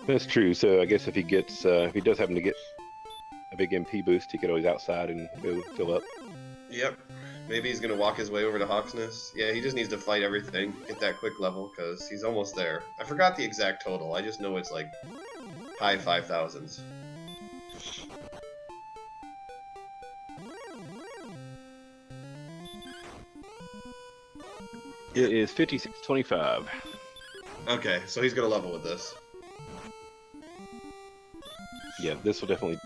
That's true. So I guess if he gets, if he does happen to get a big MP boost, he could always outside and go fill up. yep. Maybe he's gonna walk his way over to Hawksness. Yeah, he just needs to fight everything, get that quick level, because he's almost there. I forgot the exact total. I just know it's like high 5,000s. It is 5625. Okay, so he's gonna level with this. Yeah, this will definitely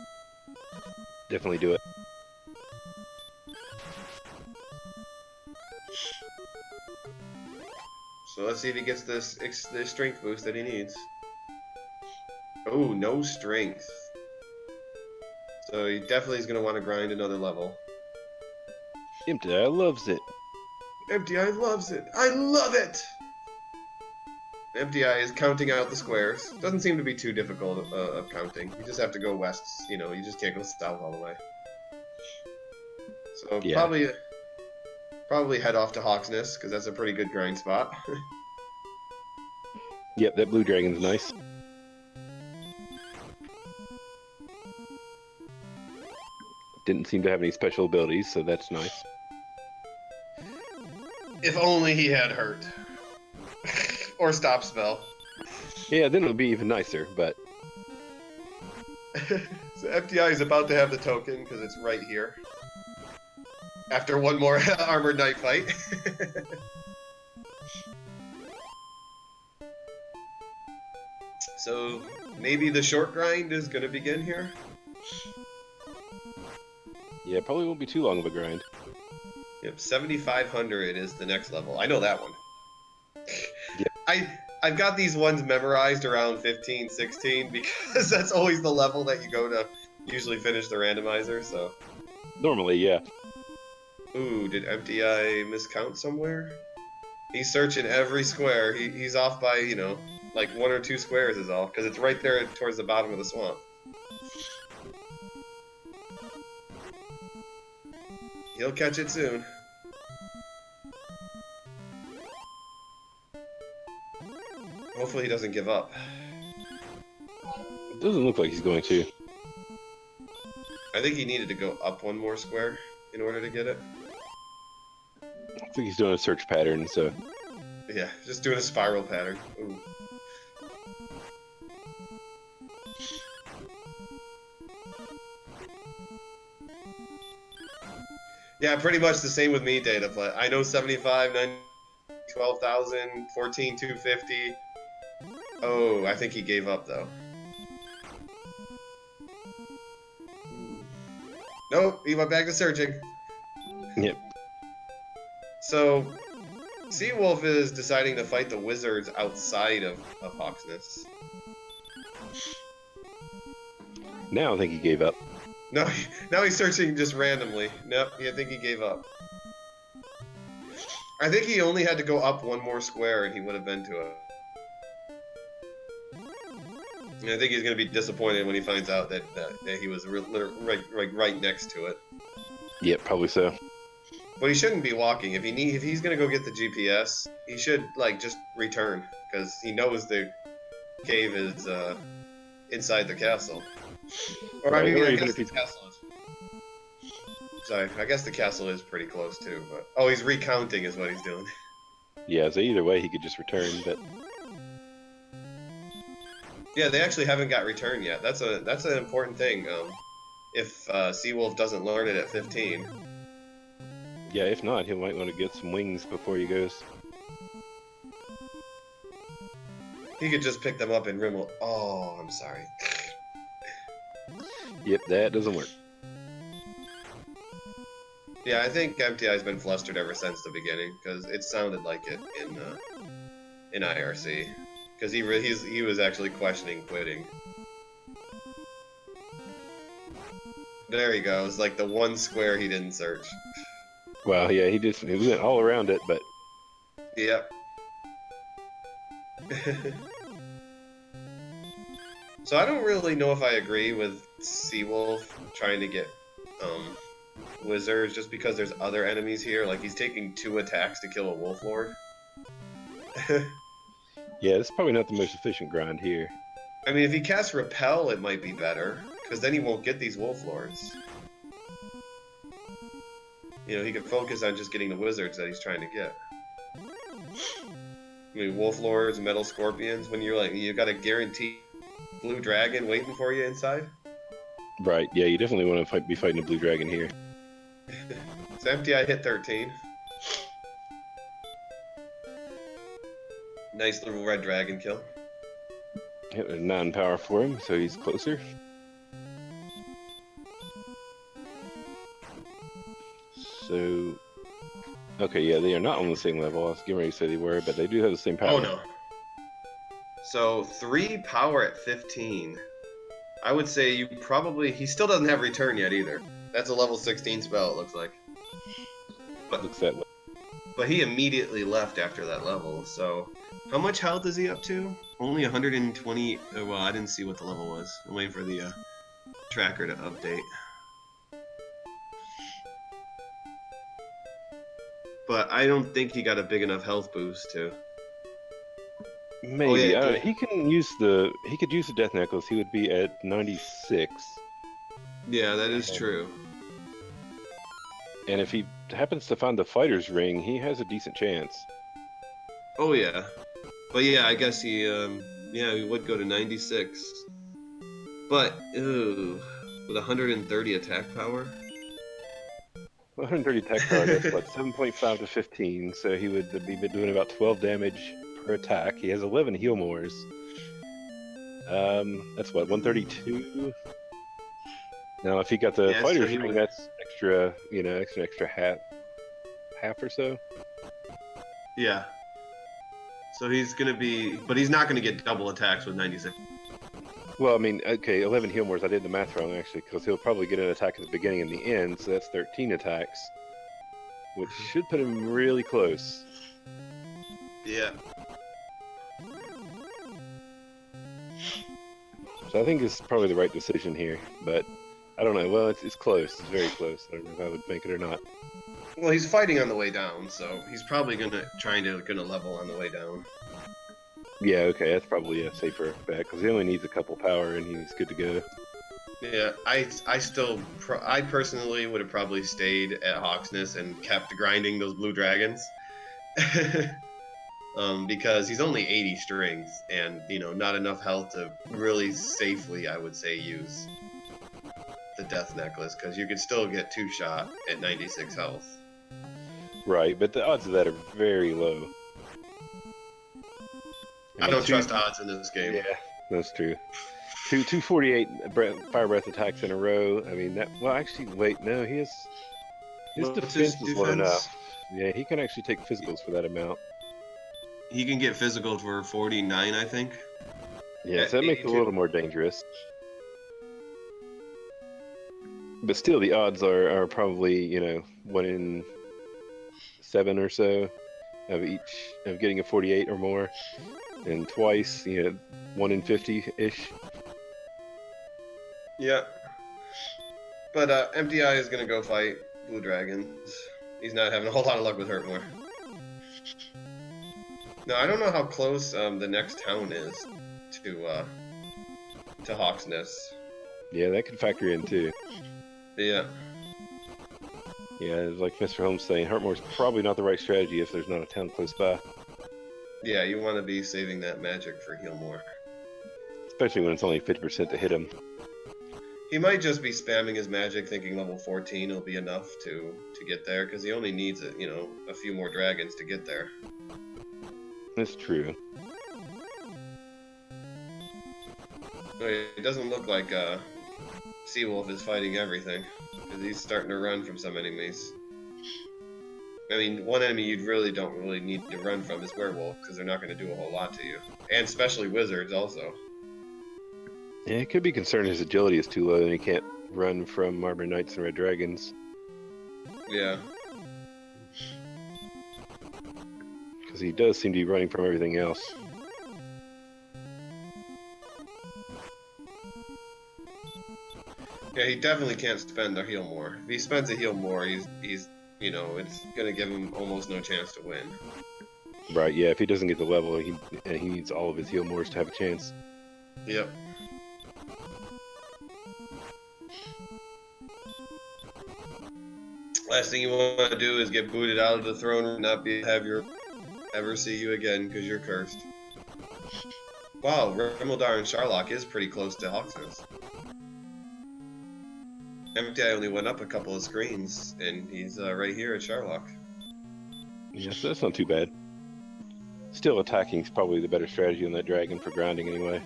do it. So let's see if he gets this strength boost that he needs. Oh, no strength. So he definitely is going to want to grind another level. EmptyEye loves it. EmptyEye loves it. I love it! EmptyEye is counting out the squares. Doesn't seem to be too difficult of counting. You just have to go west, you know, you just can't go south all the way. So Yeah. probably head off to Hawksness, because that's a pretty good grind spot. Yep, that blue dragon's nice. Didn't seem to have any special abilities, so that's nice. If only he had hurt. Or stop spell. Yeah, then it'll be even nicer, but So EmptyEye is about to have the token, because it's right here. After one more Armored Knight fight. So maybe the short grind is going to begin here. yeah, it probably won't be too long of a grind. Yep, 7,500 is the next level. I know that one. Yep. I've got these ones memorized around 15, 16 because that's always the level that you go to usually finish the randomizer, so. Normally, yeah. Ooh, did EmptyEye miscount somewhere? He's searching every square. He's off by, you know, like 1 or 2 squares is all, because it's right there towards the bottom of the swamp. He'll catch it soon. Hopefully he doesn't give up. It doesn't look like he's going to. I think he needed to go up 1 more square in order to get it. I think he's doing a search pattern, so. Yeah, just doing a spiral pattern. Ooh. Yeah, pretty much the same with me, Data, but I know 75, 9, 12,000, 14, 250. Oh, I think he gave up, though. Nope, he went back to searching. Yep. So, Seawolf is deciding to fight the wizards outside of Hawksness. Now I think he gave up. No, now he's searching just randomly. Nope, I think he gave up. I think he only had to go up 1 more square and he would have been to it. And I think he's going to be disappointed when he finds out that he was right next to it. Yep, probably so. But he shouldn't be walking. If he's going to go get the GPS, he should like just return because he knows the cave is inside the castle. Or Right, I mean, or I even guess if the he's- castle is. Sorry, I guess the castle is pretty close too. But oh, he's recounting is what he's doing. Yeah, so either way he could just return, but Yeah, they actually haven't got return yet. That's an important thing. If Seawolf doesn't learn it at 15. Yeah, if not, he might want to get some wings before he goes. He could just pick them up in Rimmel. Oh, I'm sorry. Yep, that doesn't work. Yeah, I think EmptyEye's been flustered ever since the beginning, because it sounded like it in IRC. Because he was actually questioning quitting. There he goes, like the one square he didn't search. Well, yeah, he went all around it, but Yep. So I don't really know if I agree with Seawolf trying to get wizards just because there's other enemies here. Like he's taking 2 attacks to kill a wolf lord. yeah, it's probably not the most efficient grind here. I mean, if he casts repel, it might be better because then he won't get these wolf lords. You know, he could focus on just getting the wizards that he's trying to get. I mean, wolf lords, metal scorpions. When you're like, you got a guaranteed blue dragon waiting for you inside. Right, yeah, you definitely want to be fighting a blue dragon here. So EmptyEye hit 13. Nice little red dragon kill. Hit a 9 power for him, so he's closer. So, okay, yeah, they are not on the same level. I was getting ready to say they were, but they do have the same power. Oh no. So 3 power at 15. I would say you probably... He still doesn't have return yet either. That's a level 16 spell, it looks like. But looks that way. But he immediately left after that level, so... How much health is he up to? Only 120... well, I didn't see what the level was. I'm waiting for the tracker to update. But I don't think he got a big enough health boost to... Maybe. Oh, yeah. He could use the death necklace. He would be at 96. Yeah, that is true. And if he happens to find the fighter's ring, he has a decent chance. Oh yeah. But yeah, I guess he he would go to 96. But ooh, with 130 attack power. 130 attack power, that's what, 7.5 to 15, so he would be doing about 12 damage per attack. He has 11 heal mores. That's what, 132? Now, if he got the fighter's ring, that's extra, extra half or so. Yeah. So he's gonna be, but he's not gonna get double attacks with 96. Well, I mean, okay, 11 heal mores. I did the math wrong, actually, because he'll probably get an attack at the beginning and the end, so that's 13 attacks, which should put him really close. Yeah. So I think it's probably the right decision here, but I don't know. Well, it's close. It's very close. I don't know if I would make it or not. Well, he's fighting on the way down, so he's probably gonna level on the way down. Yeah, okay, that's probably a safer bet, because he only needs a couple power and he's good to go. Yeah, I personally would have probably stayed at Hawksness and kept grinding those blue dragons. Because he's only 80 strength and, not enough health to really safely, I would say, use the death necklace, because you could still get 2-shot at 96 health. Right, but the odds of that are very low. I don't trust odds in this game. Yeah, that's true. 248 fire breath attacks in a row. I mean, actually, wait, no, his defense is low enough. Yeah, he can actually take physicals for that amount. He can get physical for 49, I think. Yeah, so that makes it a little more dangerous. But still, the odds are probably, 1 in 7 or so of getting a 48 or more. And twice, 1 in 50-ish. Yeah. But EmptyEye is going to go fight blue dragons. He's not having a whole lot of luck with Hurtmore. No, I don't know how close the next town is to Hawksness. Yeah, that could factor in too. Yeah. Yeah, it's like Mr. Holmes saying, Hurtmore's probably not the right strategy if there's not a town close by. Yeah, you want to be saving that magic for heal more. Especially when it's only 50% to hit him. He might just be spamming his magic, thinking level 14 will be enough to get there, because he only needs a few more dragons to get there. That's true. It doesn't look like Seawolf is fighting everything, because he's starting to run from some enemies. I mean, one enemy you don't really need to run from is werewolf, because they're not going to do a whole lot to you, and especially wizards also. Yeah, it could be concerned his agility is too low and he can't run from Armor Knights and Red Dragons. Yeah. Because he does seem to be running from everything else. Yeah, he definitely can't spend a heal more. If he spends a heal more, he's it's gonna give him almost no chance to win. Right, yeah, if he doesn't get the level, he needs all of his heal mores to have a chance. Yep. Last thing you want to do is get booted out of the throne and not ever see you again because you're cursed. Wow, Remeldar and Sharlock is pretty close to Hawksness. EmptyEye only went up a couple of screens, and he's right here at Sharlock. Yeah, so that's not too bad. Still, attacking is probably the better strategy on that dragon for grounding anyway.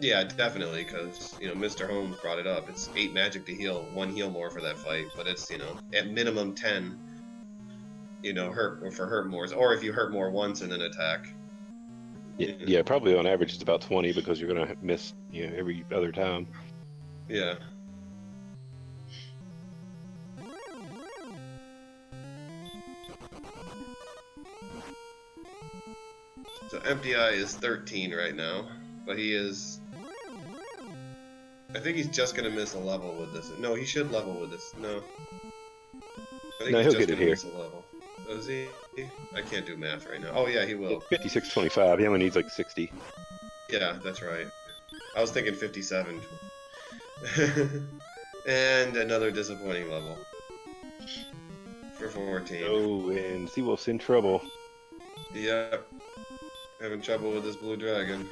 Yeah, definitely, because, Mr. Holmes brought it up. It's 8 magic to heal, 1 heal more for that fight, but it's, at minimum 10, hurt mores, or if you hurt more once in an attack. Yeah, probably on average it's about 20 because you're going to miss, every other time. Yeah. So EmptyEye is 13 right now, but he is... I think he's just gonna miss a level with this. No, he should level with this. No. I think He'll get it here. Miss a level. Oh, is he? I can't do math right now. Oh yeah, he will. 56.25. He only needs like 60. Yeah, that's right. I was thinking 57. And another disappointing level. For 14. Oh, and Seawolf's in trouble. Yep. Having trouble with this blue dragon.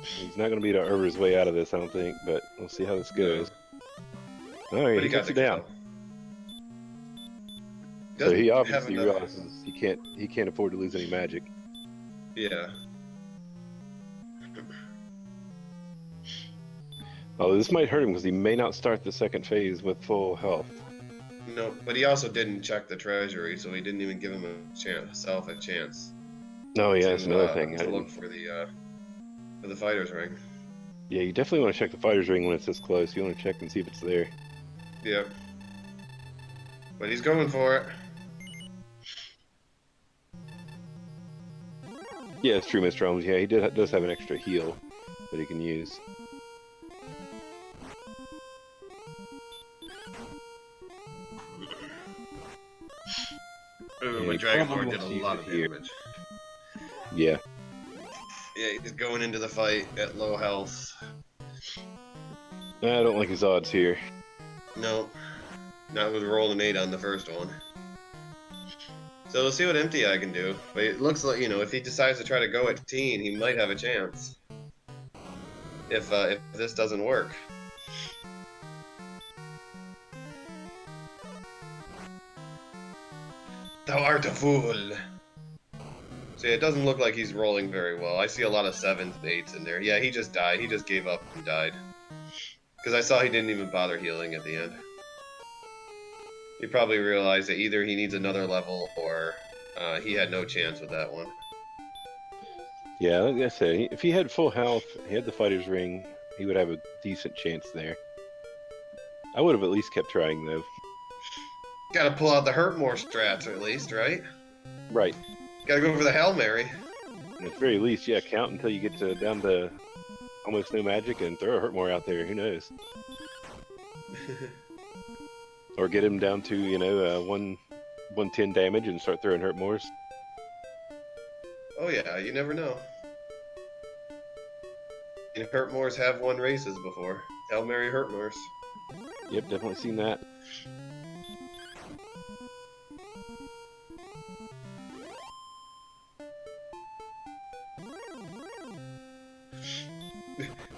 He's not going to be able to err his way out of this, I don't think, but we'll see how this goes. No. Alright, But he got gets the it down. Kill. So he Doesn't obviously have enough- realizes he can't afford to lose any magic. Yeah. Oh, this might hurt him because he may not start the second phase with full health. No, but he also didn't check the treasury, so he didn't even give himself a chance. Oh yeah, to, that's another thing. To look for the fighter's ring. Yeah, you definitely want to check the fighter's ring when it's this close. You want to check and see if it's there. Yep. But he's going for it. Yeah, it's true, Mr. Holmes. Yeah, he does have an extra heal that he can use. Ooh, Yeah, but he Dragonborn probably did a wants to lot use of it here. damage. Yeah. Yeah, he's going into the fight at low health. I don't like his odds here. No. Not with rolling an 8 on the first one. So we'll see what EmptyEye can do. But it looks like, if he decides to try to go at teen, he might have a chance. If this doesn't work. Thou art a fool. So yeah, it doesn't look like he's rolling very well. I see a lot of 7s and 8s in there. Yeah, he just died. He just gave up and died. Because I saw he didn't even bother healing at the end. He probably realized that either he needs another level or he had no chance with that one. Yeah, like I said, if he had full health, he had the fighter's ring, he would have a decent chance there. I would have at least kept trying, though. Gotta pull out the hurt more strats at least, right? Right. Gotta go for the Hail Mary. And at the very least, yeah, count until you get down to almost no magic and throw a hurt more out there. Who knows? Or get him down to, 110 damage and start throwing hurt mores. Oh yeah, you never know. And hurt mores have won races before. Hail Mary hurt mores. Yep, definitely seen that.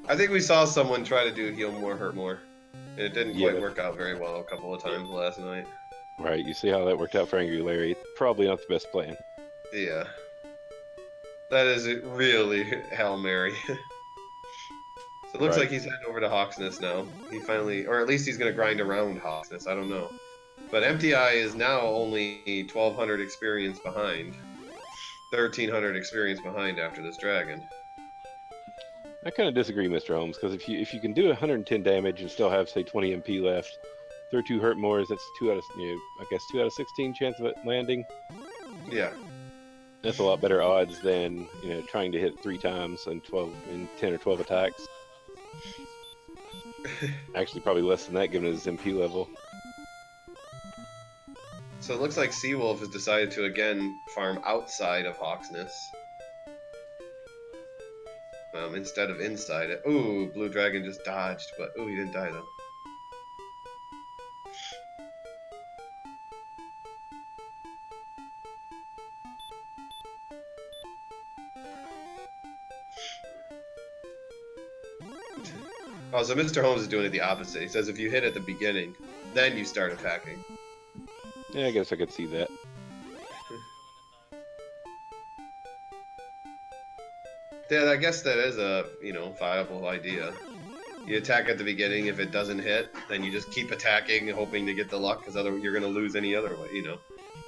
I think we saw someone try to do heal more, hurt more. It didn't quite work out very well a couple of times last night. Right, you see how that worked out for Angry Larry. Probably not the best plan. Yeah. That is really Hail Mary. So it looks like he's heading over to Hawksness now. He finally, or at least he's going to grind around Hawksness, I don't know. But EmptyEye is now only 1,200 experience behind. 1,300 experience behind after this dragon. I kind of disagree, Mr. Holmes, because if you can do 110 damage and still have, say, 20 MP left, throw 2 hurt mores, that's 2 out of, I guess 2 out of 16 chance of it landing. Yeah. That's a lot better odds than, trying to hit 3 times in 10 or 12 attacks. Actually, probably less than that, given his MP level. So it looks like Seawolf has decided to again farm outside of Hawksness. Instead of inside it. Ooh, Blue Dragon just dodged, but ooh, he didn't die though. Oh, so Mr. Holmes is doing it the opposite. He says if you hit at the beginning, then you start attacking. Yeah, I guess I could see that. Yeah, I guess that is a, viable idea. You attack at the beginning, if it doesn't hit, then you just keep attacking, hoping to get the luck, because you're going to lose any other way,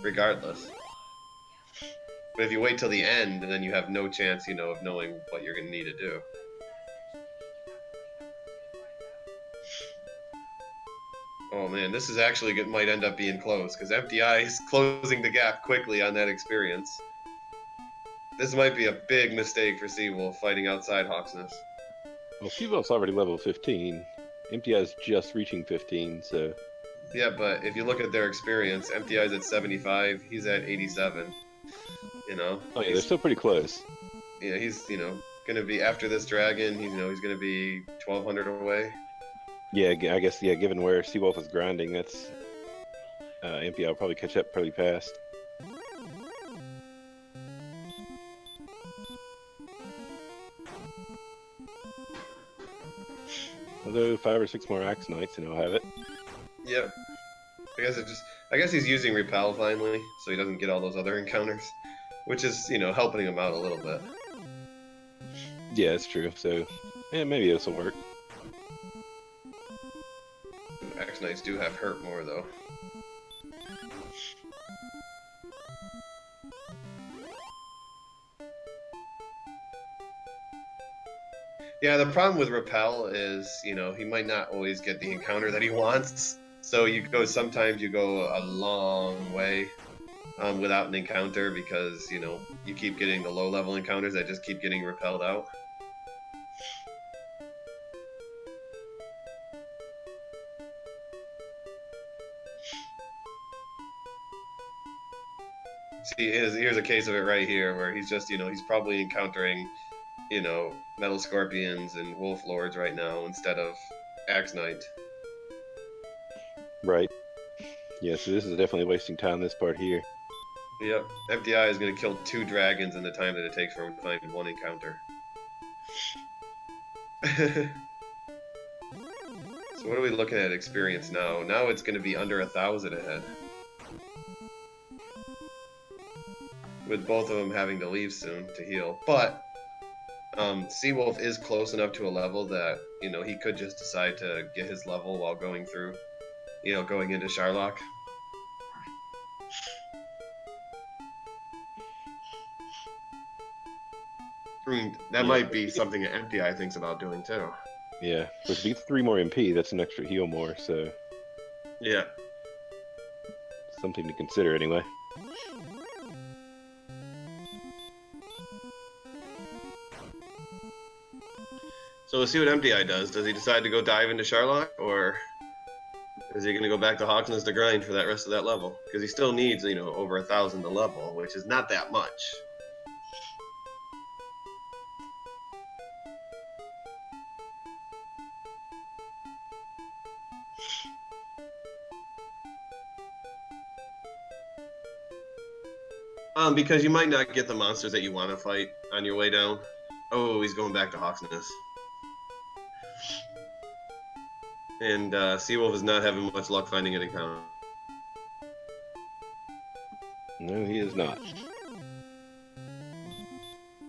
regardless. But if you wait till the end, then you have no chance, of knowing what you're going to need to do. Oh man, this is actually might end up being close, because EmptyEye is closing the gap quickly on that experience. This might be a big mistake for Seawolf fighting outside Hawksness. Well, Seawolf's already level 15. EmptyEye's just reaching 15, so... Yeah, but if you look at their experience, EmptyEye's at 75, he's at 87. Oh yeah, they're still pretty close. Yeah, he's, gonna be, after this dragon, he's gonna be 1,200 away. Yeah, I guess, given where Seawolf is grinding, that's... EmptyEye will probably catch up pretty fast. Although 5 or 6 more Axe Knights and he'll have it. Yep. I guess he's using Repel finally, so he doesn't get all those other encounters. Which is, helping him out a little bit. Yeah, it's true. So, yeah, maybe this will work. Axe Knights do have hurt more, though. Yeah, the problem with Repel is, he might not always get the encounter that he wants. So sometimes you go a long way without an encounter because, you keep getting the low-level encounters that just keep getting repelled out. See, here's a case of it right here where he's just, he's probably encountering, Metal Scorpions and Wolf Lords right now instead of Axe Knight. Right. Yeah, so this is definitely wasting time, this part here. Yep. EmptyEye is going to kill 2 dragons in the time that it takes for him to find 1 encounter. So what are we looking at experience now? Now it's going to be under 1,000 ahead. With both of them having to leave soon to heal. But Seawolf is close enough to a level that, he could just decide to get his level while going through, going into Sharlock. That might be something that EmptyEye thinks about doing too. Yeah, but if he gets 3 more MP, that's an extra heal more, so... Yeah. Something to consider anyway. So we'll see what EmptyEye does. Does he decide to go dive into Sharlock, or is he going to go back to Hawksness to grind for that rest of that level? Because he still needs, over 1,000 to level, which is not that much. Because you might not get the monsters that you want to fight on your way down. Oh, he's going back to Hawksness. And Seawolf is not having much luck finding an account. No, he is not.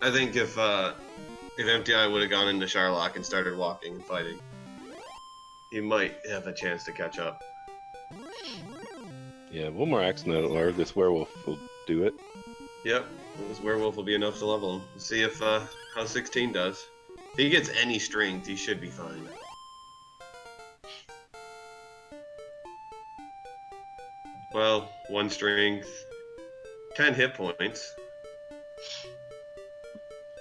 I think if EmptyEye would have gone into Sharlock and started walking and fighting, he might have a chance to catch up. Yeah, one more axe or this werewolf will do it. Yep, this werewolf will be enough to level him. See if how 16 does. If he gets any strength, he should be fine. Well, 1 strength, 10 hit points.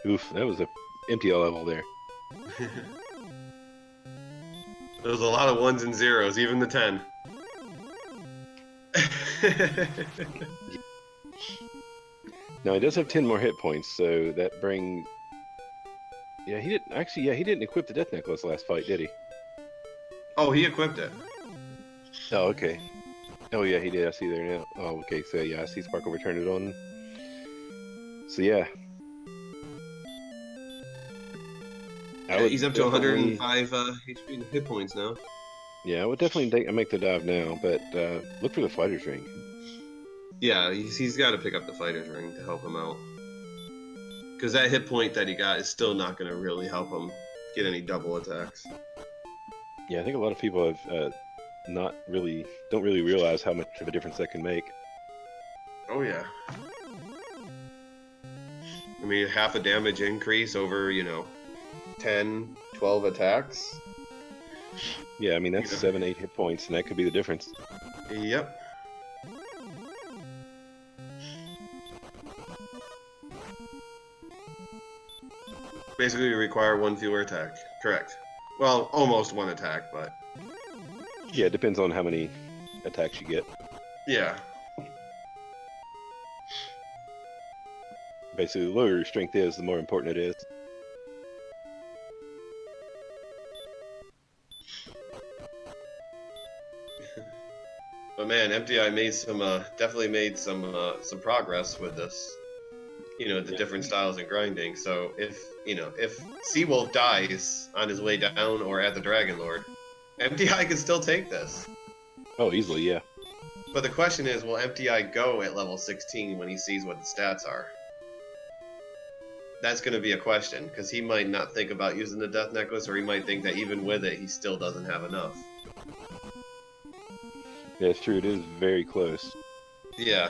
Oof, that was a EmptyEye level there. There's a lot of 1s and 0s, even the 10. Now he does have 10 more hit points, so that brings. Yeah, he didn't actually. Yeah, he didn't equip the death necklace last fight, did he? Oh, he equipped it. Oh, okay. Oh yeah, he did. I see there now. Oh, okay. So yeah, I see Sparkle returned it on. So yeah. He's up to 105 HP hit points now. Yeah, I would definitely make the dive now, but look for the fighter's ring. Yeah, he's got to pick up the fighter's ring to help him out. Because that hit point that he got is still not going to really help him get any double attacks. Yeah, I think a lot of people have don't really realize how much of a difference that can make. Oh yeah. I mean, half a damage increase over, 10, 12 attacks. Yeah, I mean, that's 7, 8 hit points, and that could be the difference. Yep. Basically, you require 1 fewer attack. Correct. Well, almost 1 attack, but... Yeah, it depends on how many attacks you get. Yeah. Basically, the lower your strength is, the more important it is. But man, EmptyEye made definitely made some progress with this. The different styles and grinding. So if Seawolf dies on his way down or at the Dragon Lord, EmptyEye can still take this. Oh, easily, yeah. But the question is, will EmptyEye go at level 16 when he sees what the stats are? That's going to be a question, because he might not think about using the Death Necklace, or he might think that even with it, he still doesn't have enough. Yeah, it's true. It is very close. Yeah.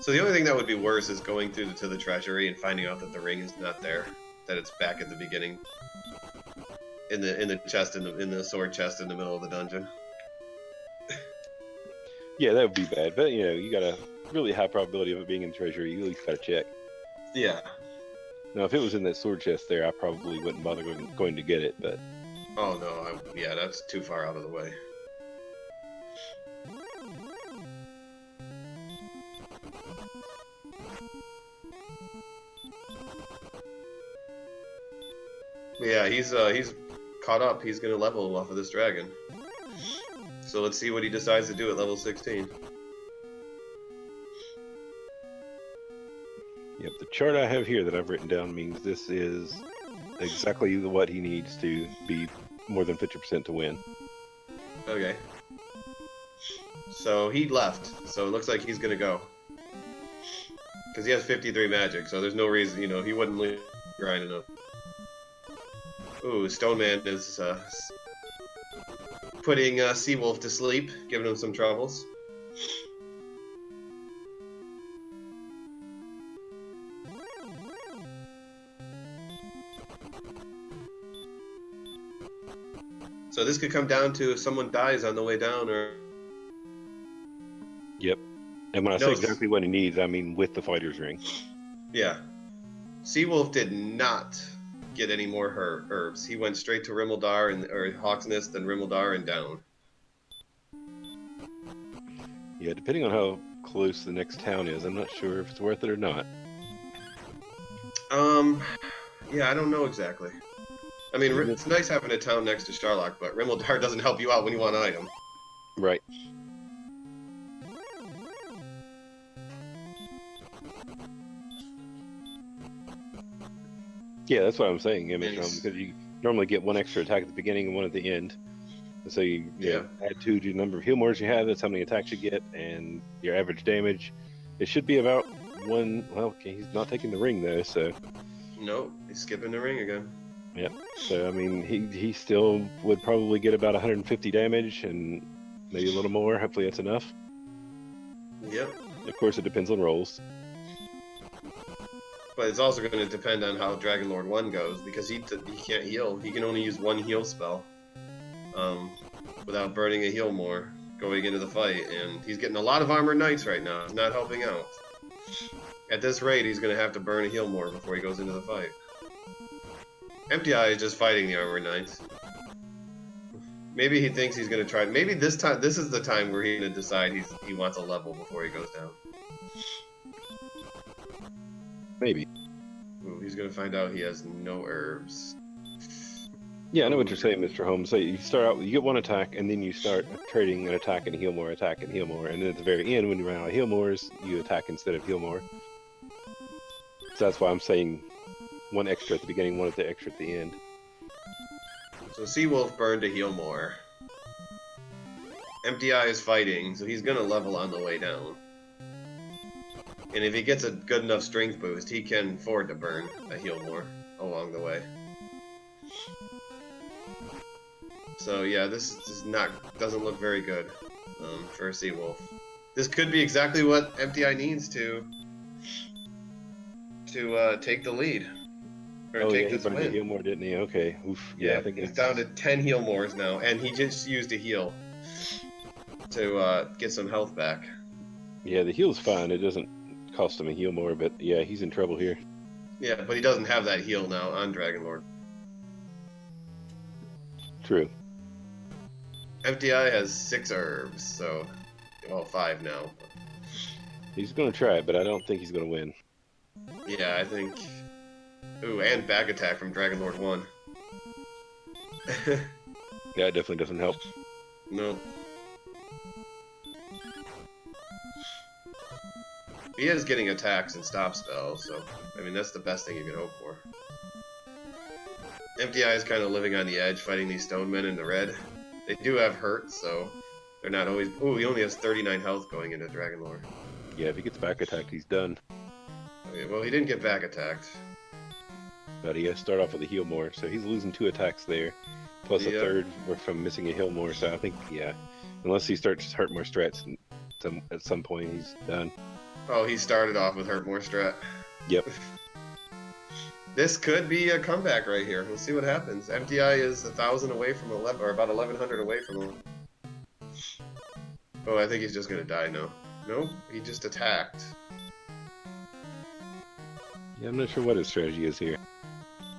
So the only thing that would be worse is going through to the treasury and finding out that the ring is not there, that it's back at the beginning, in the chest in the sword chest in the middle of the dungeon. Yeah, that would be bad. But you got a really high probability of it being in the treasury. You at least got to check. Yeah. Now, if it was in that sword chest there, I probably wouldn't bother going to get it. But oh no, yeah, that's too far out of the way. Yeah, he's caught up. He's gonna level off of this dragon. So let's see what he decides to do at level 16. Yep, the chart I have here that I've written down means this is exactly what he needs to be more than 50% to win. Okay. So he left. So it looks like he's gonna go. Because he has 53 magic, so there's no reason, he wouldn't leave grinding up. Ooh, Stoneman is putting Seawolf to sleep, giving him some troubles. So this could come down to if someone dies on the way down, or... Yep. And when I say exactly what he needs, I mean with the fighter's ring. Yeah. Seawolf did not get any more herbs. He went straight to Rimmeldar or Hawk's Nest, then Rimmeldar and down. Yeah, depending on how close the next town is, I'm not sure if it's worth it or not. Yeah, I don't know exactly. I mean, it's nice having a town next to Sharlock, but Rimmeldar doesn't help you out when you want an item. Right. Yeah, that's what I'm saying, And Image Home, he's- because you normally get one extra attack at the beginning and one at the end. And so you know, add 2 to the number of heal mores you have, that's how many attacks you get, and your average damage. It should be about 1. Well, okay, he's not taking the ring though, so. Nope, he's skipping the ring again. Yep. So I mean, he still would probably get about 150 damage and maybe a little more. Hopefully that's enough. Yep. Of course, it depends on rolls. But it's also going to depend on how Dragon Lord 1 goes, because he can't heal. He can only use 1 heal spell without burning a heal more going into the fight, and he's getting a lot of armored knights right now. He's not helping out. At this rate, he's going to have to burn a heal more before he goes into the fight. EmptyEye is just fighting the armored knights. Maybe he thinks he's going to try. Maybe this is the time where he's going to decide he wants a level before he goes down. Maybe. Ooh, he's going to find out he has no herbs. Yeah, I know what you're saying, Mr. Holmes. So you start out, you get 1 attack, and then you start trading an attack and heal more, attack and heal more, and then at the very end, when you run out of heal mores, you attack instead of heal more. So that's why I'm saying 1 extra at the beginning, 1 extra at the end. So Seawolf burned to heal more. EmptyEye is fighting, so he's gonna level on the way down. And if he gets a good enough strength boost, he can afford to burn a heal more along the way. So yeah, this is doesn't look very good for Seawolf. This could be exactly what EmptyEye needs to take the lead. Or Oh take yeah, he this burned a win. heal more, didn't he? Okay. Oof. Yeah, I think he's it's down to 10 heal mores now, and he just used a heal to get some health back. Yeah, the heal's fine. It doesn't cost him a heal more, but yeah, he's in trouble here. Yeah, but he doesn't have that heal now on Dragon Lord. True. EmptyEye has 6 herbs, so well 5 now. He's going to try it, but I don't think he's going to win. Yeah, I think. Ooh, and back attack from Dragon Lord 1. Yeah, it definitely doesn't help. No. He is getting attacks and stop spells, so I mean that's the best thing you can hope for. EmptyEye is kind of living on the edge, fighting these stone men in the red. They do have hurt, so they're not always. Ooh, he only has 39 health going into Dragon Lord. Yeah, if he gets back attacked, he's done. Okay, well, he didn't get back attacked. But he has to start off with a heal more, so he's losing 2 attacks there, plus a Yep. third from missing a heal more. So I think, yeah, unless he starts to hurt more strats, at some point he's done. Oh, he started off with hurt more strat. Yep. This could be a comeback right here. We'll see what happens. EmptyEye is 1,000 away from 11, or about 1,100 away from him. Oh, I think he's just gonna die now. Nope, he just attacked. Yeah, I'm not sure what his strategy is here.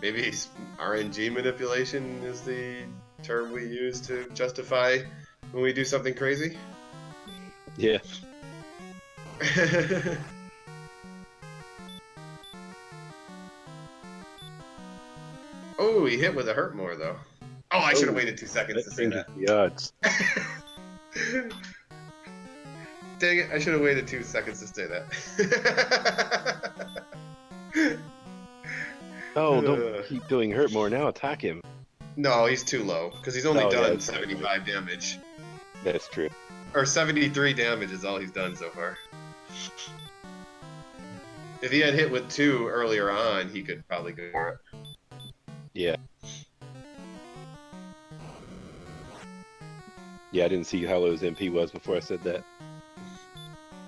Maybe he's RNG manipulation is the term we use to justify when we do something crazy. Yeah. Oh, he hit with a hurt more though. Oh, I should have waited 2 seconds to say changes that. the odds. Dang it, I should have waited 2 seconds to say that. Oh, don't keep doing hurt more now. Attack him. No, he's too low, because he's only Oh, yeah, done that's right. 75 damage. That's true. Or 73 damage is all he's done so far. If he had hit with 2 earlier on, he could probably go for it. Yeah. Yeah, I didn't see how low his MP was before I said that.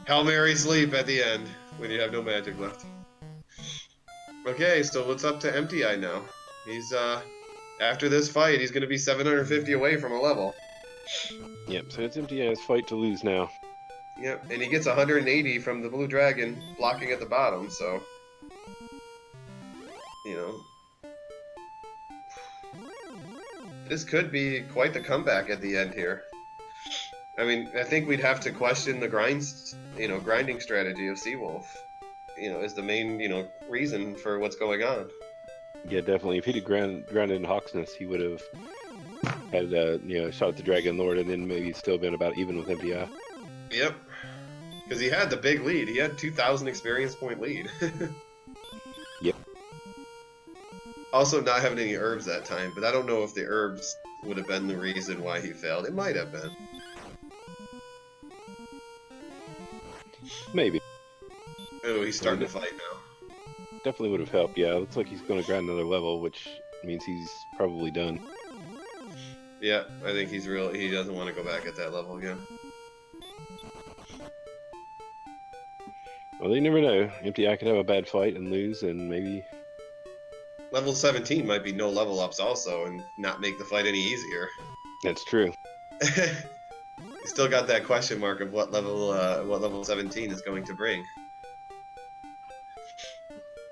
Hail Mary sleep at the end, when you have no magic left. Okay, so it's up to EmptyEye now. He's, after this fight, he's gonna be 750 away from a level. Yep, so it's EmptyEye's fight to lose now. Yep, and he gets 180 from the blue dragon blocking at the bottom, so... You know... This could be quite the comeback at the end here. I mean, I think we'd have to question the grinding strategy of Seawolf. Is the main, reason for what's going on. Yeah, definitely. If he'd have grounded in Hawksness, he would have had, shot at the Dragon Lord and then maybe still been about even with EmptyEye. Yep. Because he had the big lead. He had 2,000 experience point lead. Yep. Also, not having any herbs that time, but I don't know if the herbs would have been the reason why he failed. It might have been. Maybe. Oh, he's starting to fight now. Definitely would have helped. Yeah, it looks like he's going to grind another level, which means he's probably done. Yeah, I think he's real. He doesn't want to go back at that level again. Well, you never know. EmptyEye could have a bad fight and lose, and maybe... Level 17 might be no level ups also, and not make the fight any easier. That's true. You still got that question mark of what level 17 is going to bring.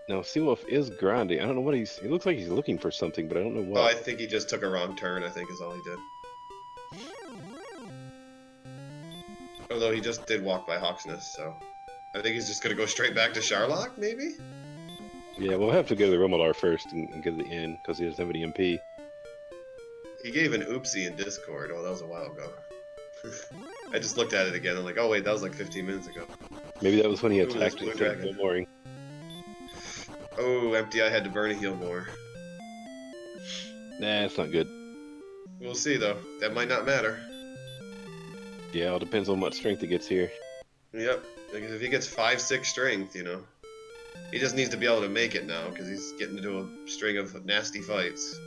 Now, Seawolf is grinding. I don't know what he's... He looks like he's looking for something, but I don't know what. Oh, I think he just took a wrong turn, I think is all he did. Although he just did walk by Hawksness, so... I think he's just going to go straight back to Charlock, maybe? Yeah, we'll have to go to the Remildar first and get to the end, because he doesn't have any MP. He gave an oopsie in Discord. Oh, that was a while ago. I just looked at it again. I'm like, oh wait, that was like 15 minutes ago. Maybe that was when he Ooh, attacked Blue instead of Dragon. mooring. Oh, EmptyEye had to burn a heal more. Nah, it's not good. We'll see though. That might not matter. Yeah, it all depends on what strength he gets here. Yep. Because if he gets 5-6 strength, you know, he just needs to be able to make it now because he's getting into a string of nasty fights.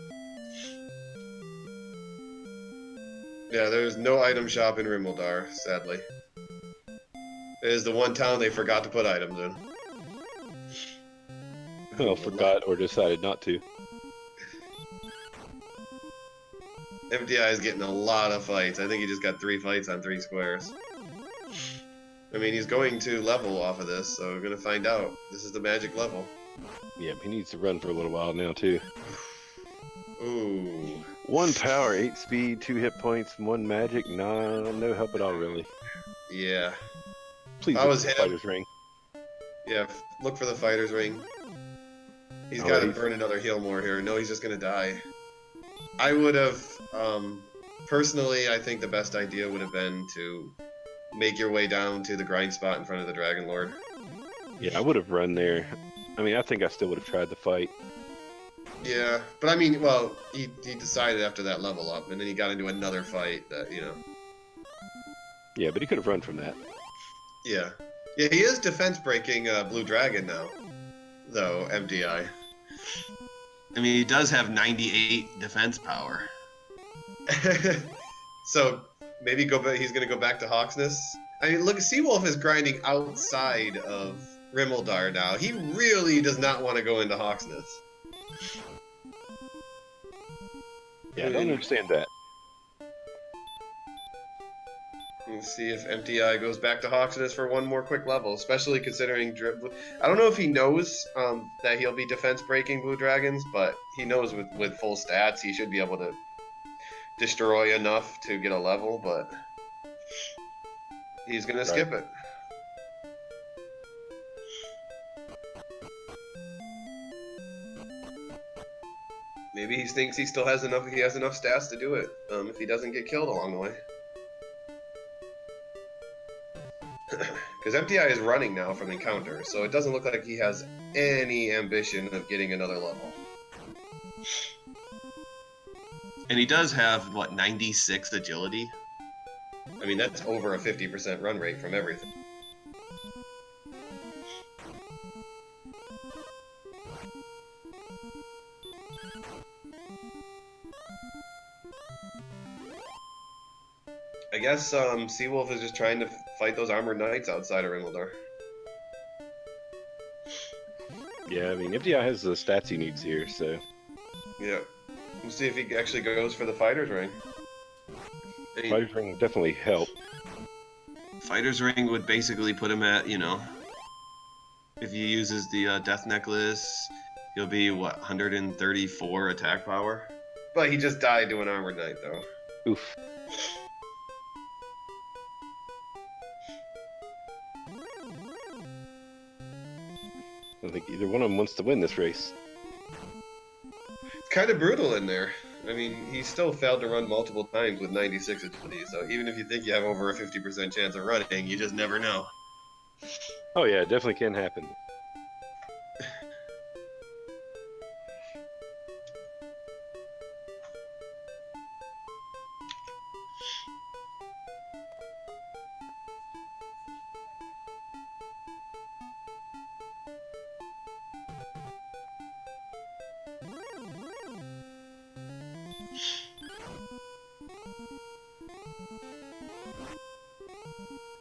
Yeah, there's no item shop in Remildar, sadly. It is the one town they forgot to put items in. Well, forgot or decided not to. EmptyEye is getting a lot of fights. I think he just got 3 fights on 3 squares. I mean, he's going to level off of this, so we're going to find out. This is the magic level. Yeah, he needs to run for a little while now, too. Ooh. 1 power, 8 speed, 2 hit points, 1 magic. Nah, no help at all, really. Yeah. Please I look was for the him. fighter's ring. Yeah, look for the fighter's ring. He's got to burn another heal more here. No, he's just going to die. I would have, personally, I think the best idea would have been to make your way down to the grind spot in front of the Dragon Lord. Yeah, I would have run there. I mean, I think I still would have tried the fight. Yeah, but I mean, well, he decided after that level up, and then he got into another fight that, you know. Yeah, but he could have run from that. Yeah. Yeah, he is defense breaking Blue Dragon now, though, EmptyEye. I mean, he does have 98 defense power. So, maybe he's going to go back to Hawksness. I mean, look, Seawolf is grinding outside of Remildar now. He really does not want to go into Hawksness. Yeah, I don't understand that. Let's see if EmptyEye goes back to Hawksness for one more quick level, especially considering I don't know if he knows that he'll be defense breaking Blue Dragons, but he knows with full stats he should be able to destroy enough to get a level, but he's gonna skip it. Maybe he thinks he still has enough. He has enough stats to do it if he doesn't get killed along the way. Because EmptyEye is running now from encounter, so it doesn't look like he has any ambition of getting another level. And he does have, what, 96 agility? I mean, that's over a 50% run rate from everything. I guess Seawolf is just trying to fight those armored knights outside of Remildar. Yeah, I mean, EmptyEye has the stats he needs here, so... Yeah. We'll see if he actually goes for the fighter's ring. Fighter's ring would definitely help. Fighter's ring would basically put him at, you know, if he uses the death necklace, he'll be, what, 134 attack power? But he just died to an armored knight, though. Oof. I think either one of them wants to win this race. It's kind of brutal in there. I mean, he still failed to run multiple times with 96 agility, so even if you think you have over a 50% chance of running, you just never know. Oh yeah, it definitely can happen.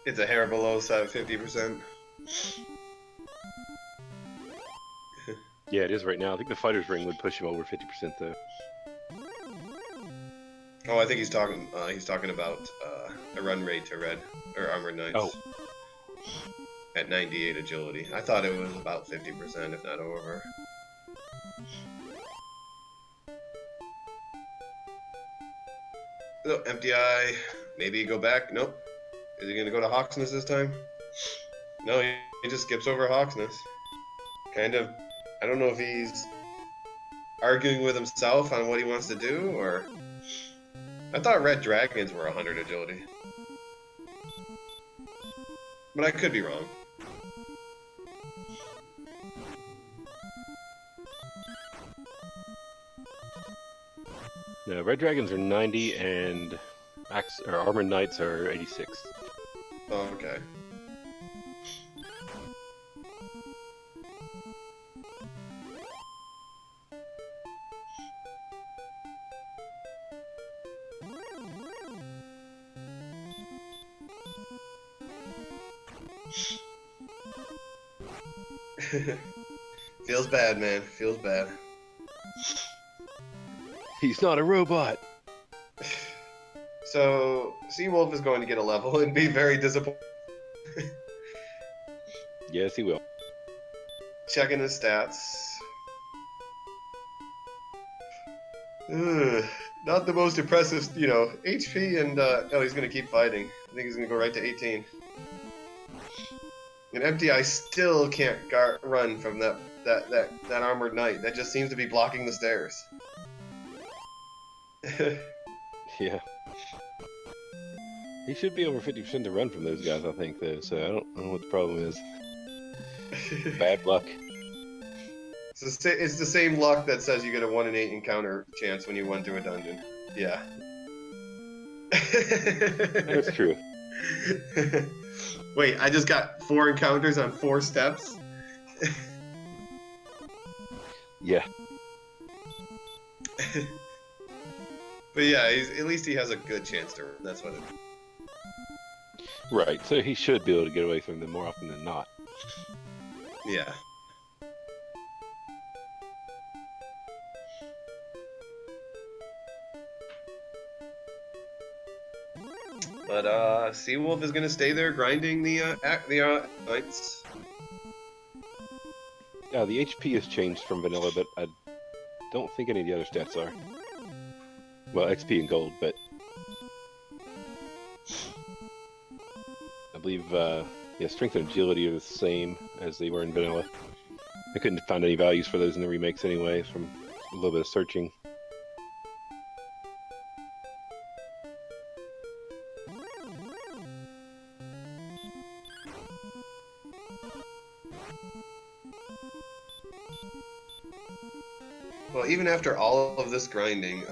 It's a hair below 50%. Yeah, it is right now. I think the fighter's ring would push him over 50% though. Oh, I think he's talking. He's talking about a run rate to red or armored knights. Oh. At 98 agility. I thought it was about 50%, if not over. So, EmptyEye. Maybe you go back. Nope. Is he gonna go to Hawksness this time? No, he just skips over Hawksness. Kind of. I don't know if he's arguing with himself on what he wants to do, or. I thought red dragons were 100 agility. But I could be wrong. No, red dragons are 90 and armored knights are 86. Oh, okay. Feels bad, man. Feels bad. He's not a robot. So, Seawolf is going to get a level and be very disappointed. Yes, he will. Checking his stats. Ugh, not the most impressive, you know, HP and, oh, he's going to keep fighting. I think he's going to go right to 18. And EmptyEye still can't run from that armored knight. That just seems to be blocking the stairs. Yeah. He should be over 50% to run from those guys, I think, though, so I don't know what the problem is. Bad luck. It's the same luck that says you get a 1 in 8 encounter chance when you went through a dungeon. Yeah. That's true. Wait, I just got 4 encounters on 4 steps? Yeah. But yeah, at least he has a good chance to run. That's what it is. Right, so he should be able to get away from them more often than not. Yeah. But Seawolf is gonna stay there grinding the knights. Yeah, the HP has changed from vanilla, but I don't think any of the other stats are. Well, XP and gold, but I believe yeah, strength and agility are the same as they were in vanilla. I couldn't find any values for those in the remakes anyway, from a little bit of searching. Well, even after all of this grinding,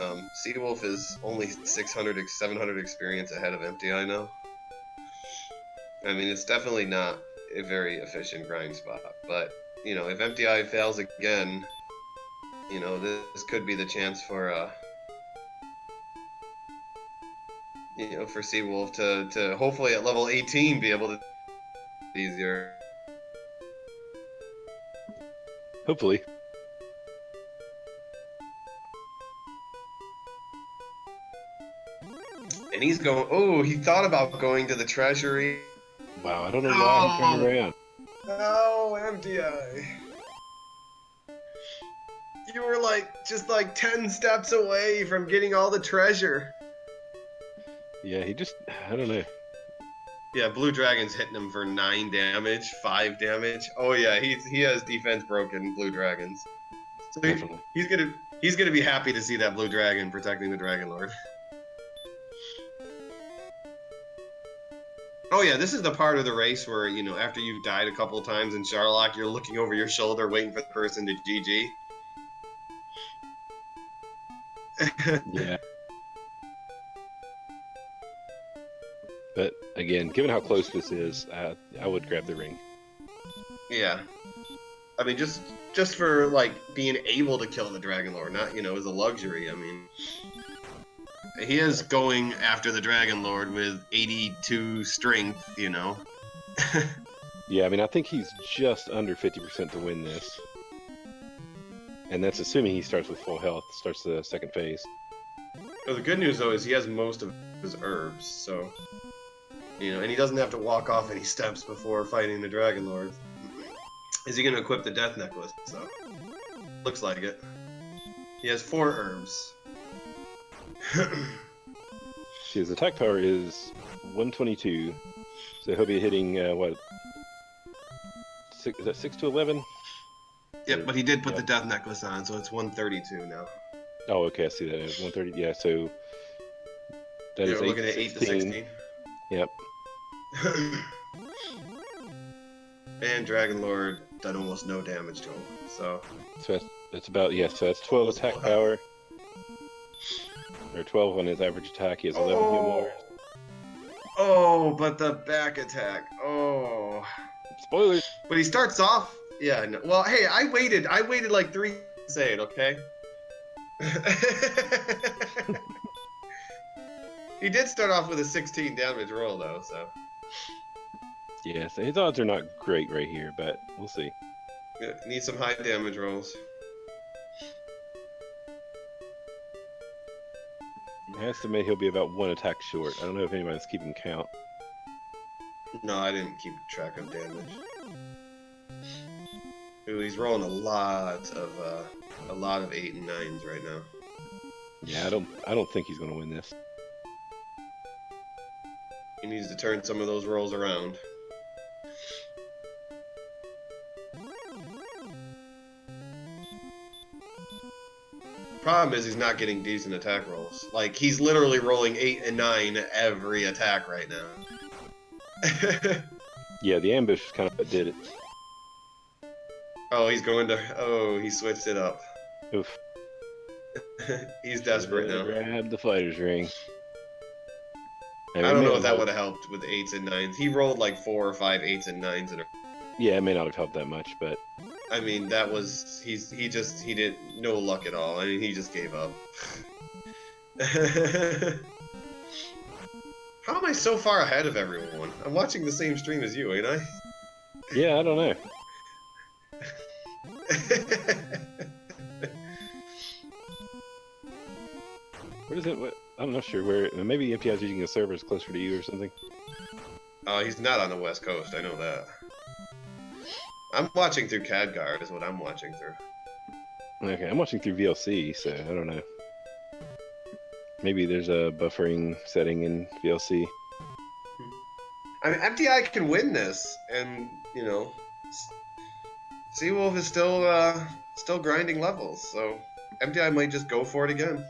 Seawolf is only 600, 700 experience ahead of EmptyEye now. I mean, it's definitely not a very efficient grind spot, but, you know, if EmptyEye fails again, you know, this could be the chance for, you know, for Seawolf to hopefully at level 18 be able to easier. Hopefully. And he's going, oh, he thought about going to the treasury. Wow, I don't know why he turned around. No, EmptyEye. You were just like 10 steps away from getting all the treasure. Yeah, he just, I don't know. Yeah, Blue Dragon's hitting him for 9 damage, 5 damage. Oh yeah, he has defense broken, Blue Dragons. So he's gonna be happy to see that Blue Dragon protecting the Dragon Lord. Oh yeah, this is the part of the race where, you know, after you've died a couple of times in Sharlock, you're looking over your shoulder waiting for the person to GG. Yeah. But again, given how close this is, I would grab the ring. Yeah. I mean, just for, like, being able to kill the Dragon Lord, not, you know, as a luxury, I mean... He is going after the Dragon Lord with 82 strength, you know. Yeah, I mean, I think he's just under 50% to win this. And that's assuming he starts with full health, starts the second phase. Well, the good news, though, is he has most of his herbs, so... You know, and he doesn't have to walk off any steps before fighting the Dragon Lord. Is he going to equip the Death Necklace, though? Looks like it. He has 4 herbs. His attack power is 122, so he'll be hitting, what? Is that 6 to 11? Yep, but he did put the Death Necklace on, so it's 132 now. Oh, okay, I see that. It's 130. Yeah, so that Yeah, is we're looking at 8 to 16. Yep. And Dragon Lord done almost no damage to him, so... So that's about, yeah, so that's 12 attack power. Or 12 on his average attack. He has 11 heal more. Oh, but the back attack. Oh. Spoilers! But he starts off... Yeah, no. Well, hey, I waited like 3 to say it, okay? He did start off with a 16 damage roll, though, so... Yeah, so his odds are not great right here, but we'll see. Yeah, need some high damage rolls. I estimate he'll be about 1 attack short. I don't know if anybody's keeping count. No, I didn't keep track of damage. Ooh, he's rolling a lot of 8 and 9s right now. Yeah, I don't think he's gonna win this. He needs to turn some of those rolls around. Problem is he's not getting decent attack rolls. Like, he's literally rolling 8 and 9 every attack right now. Yeah, the ambush kind of did it. Oh, he's going to... Oh, he switched it up. Oof. He's desperate now. Grab the fighter's ring. I don't know if that would have helped with 8s and 9s. He rolled like 4 or 5 8s and 9s in a... Yeah, it may not have helped that much, but... I mean, that was... He did no luck at all. I mean, he just gave up. How am I so far ahead of everyone? I'm watching the same stream as you, ain't I? Yeah, I don't know. What is it? What? I'm not sure where. Maybe EmptyEye's using a server that's closer to you or something. Oh, he's not on the West Coast. I know that. I'm watching through CADGuard is what I'm watching through. Okay, I'm watching through VLC, so I don't know. Maybe there's a buffering setting in VLC. I mean, EmptyEye can win this, and you know, Seawolf is still grinding levels, so EmptyEye might just go for it again.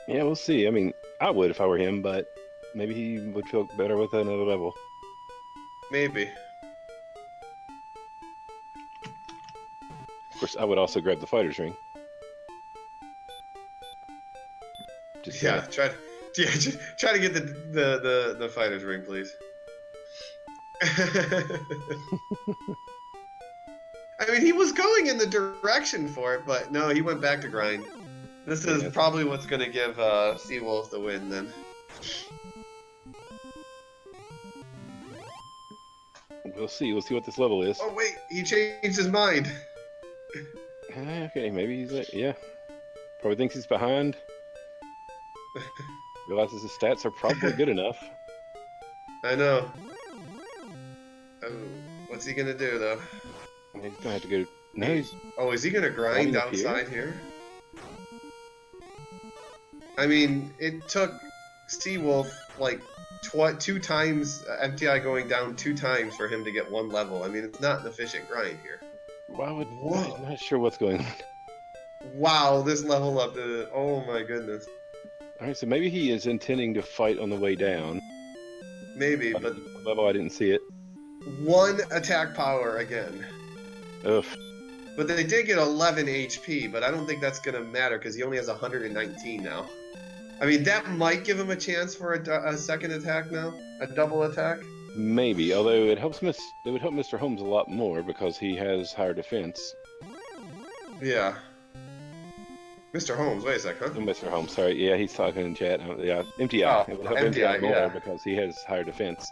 Yeah, we'll see. I mean, I would if I were him, but maybe he would feel better with another level. Maybe. Of course, I would also grab the fighter's ring. Just Yeah, try to get the fighter's ring, please. I mean, he was going in the direction for it, but no, he went back to grind. This is probably what's going to give Seawolf the win, then. We'll see. We'll see what this level is. Oh, wait, he changed his mind. Okay, maybe he's like, yeah. Probably thinks he's behind. Realizes his stats are probably good enough. I know. Oh, what's he gonna do though? He's gonna have to go. No, he's. Oh, is he gonna grind outside here? I mean, it took Seawolf like 2 times, EmptyEye going down 2 times for him to get 1 level. I mean, it's not an efficient grind here. Why would? Whoa. I'm not sure what's going on. Wow, this level up to... Oh my goodness. Alright, so maybe he is intending to fight on the way down. Maybe, but... Level, I didn't see it. 1 attack power again. Ugh. But they did get 11 HP, but I don't think that's gonna matter because he only has 119 now. I mean, that might give him a chance for a second attack now, a double attack. Maybe, although it helps it would help Mr. Holmes a lot more because he has higher defense. Yeah. Mr. Holmes, wait a sec, huh? Oh, Mr. Holmes, sorry. Yeah, he's talking in chat. Yeah, EmptyEye. Oh, It would help EmptyEye, EmptyEye more yeah. because he has higher defense.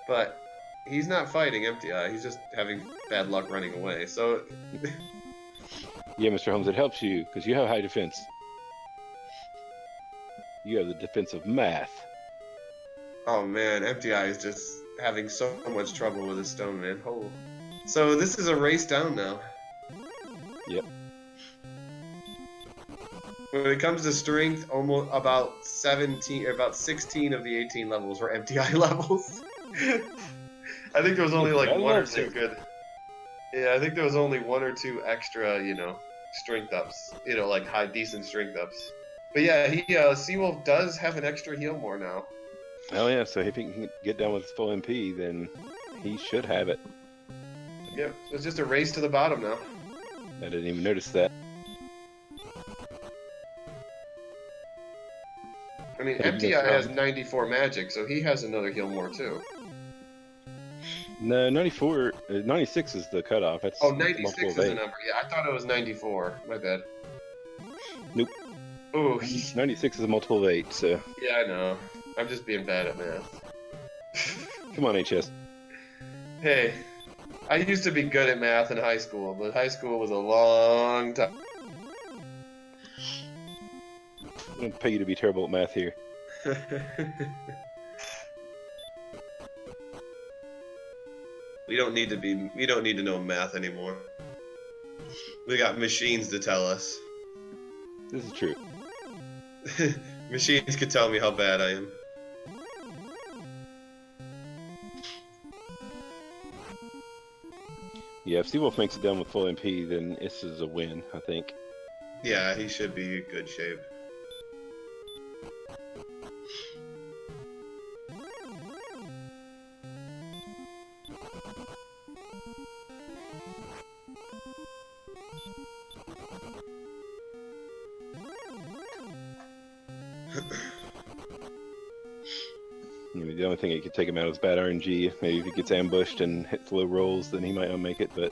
But he's not fighting EmptyEye. He's just having bad luck running away. So, Yeah, Mr. Holmes, it helps you because you have high defense. You have the defense of math. oh man, EmptyEye is just having so much trouble with his stone, man. Oh. So this is a race down now. Yep. When it comes to strength, almost about 16 of the 18 levels were EmptyEye levels. I think there was only like I one or love two it. good. Yeah, I think there was only one or two extra, strength ups. Like high decent strength ups. But yeah, Seawolf does have an extra heal more now. Oh yeah, so if he can get down with his full MP, then he should have it. Yep, so it's just a race to the bottom now. I didn't even notice that. I mean, Hey, EmptyEye yes, has 94 magic, so he has another heal more too. No, 96 is the cutoff. That's Oh, multiple 96 of is the 8. number. Yeah, I thought it was 94. My bad. Nope. Ooh, 96 is a multiple of 8, so yeah, I know. I'm just being bad at math. come on, HS. Hey, I used to be good at math in high school, but high school was a long time. I'm going to pay you to be terrible at math here. We don't need to know math anymore. We got machines to tell us. This is true. Machines can tell me how bad I am. Yeah, if Seawolf makes it down with full MP, then this is a win, I think. Yeah, he should be in good shape. Maybe the only thing that could take him out is bad RNG. Maybe if he gets ambushed and hits low rolls, then he might not make it, but...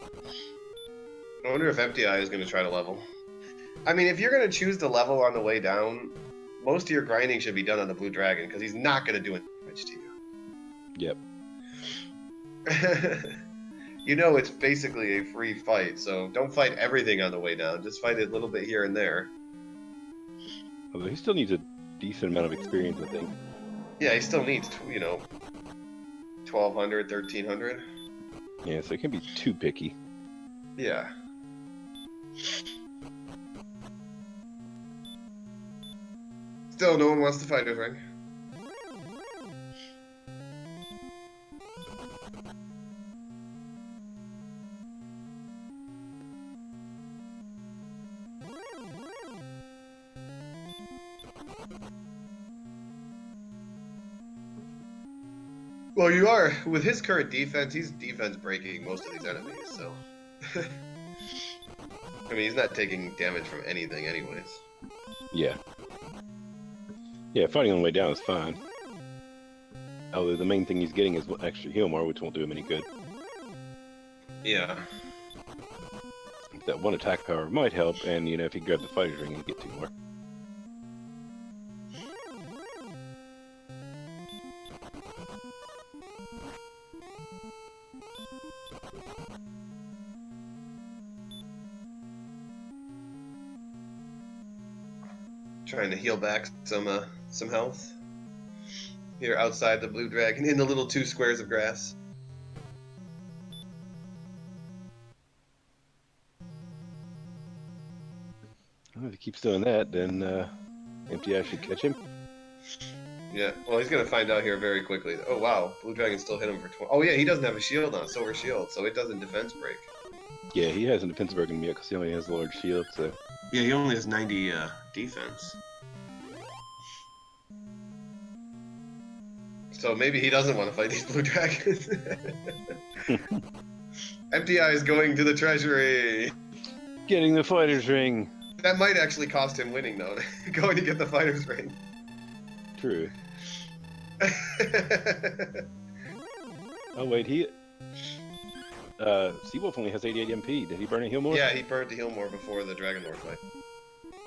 I wonder if EmptyEye is going to try to level. I mean, if you're going to choose to level on the way down, most of your grinding should be done on the Blue Dragon, because he's not going to do any damage to you. Yep. It's basically a free fight, so don't fight everything on the way down. Just fight a little bit here and there. Although he still needs a decent amount of experience, I think. Yeah, he still needs, 1,200, 1,300. Yeah, so he can't be too picky. Yeah. Still, no one wants to fight his ring. Well, you are. With his current defense, he's defense breaking most of these enemies, so... I mean, he's not taking damage from anything anyways. Yeah. Yeah, fighting on the way down is fine. Although the main thing he's getting is extra heal more, which won't do him any good. Yeah. That one attack power might help, and if he grabbed the fighter's ring, he'd get 2 more. Trying to heal back some health. Here outside the Blue Dragon, in the little 2 squares of grass. Well, if he keeps doing that, then EmptyEye should catch him. Yeah, well, he's gonna find out here very quickly. Oh wow, Blue Dragon still hit him for 20. Oh yeah, he doesn't have a shield on, silver shield, so it doesn't defense break. Yeah, he hasn't defense broken yet because he only has a large shield, so... Yeah, he only has 90 defense. So maybe he doesn't want to fight these Blue Dragons. EmptyEye is going to the treasury. Getting the fighter's ring! That might actually cost him winning, though. Going to get the fighter's ring. True. Oh wait, Seawolf only has 88 MP. Did he burn a heal more? Yeah, he burned to heal more before the Dragon Lord fight.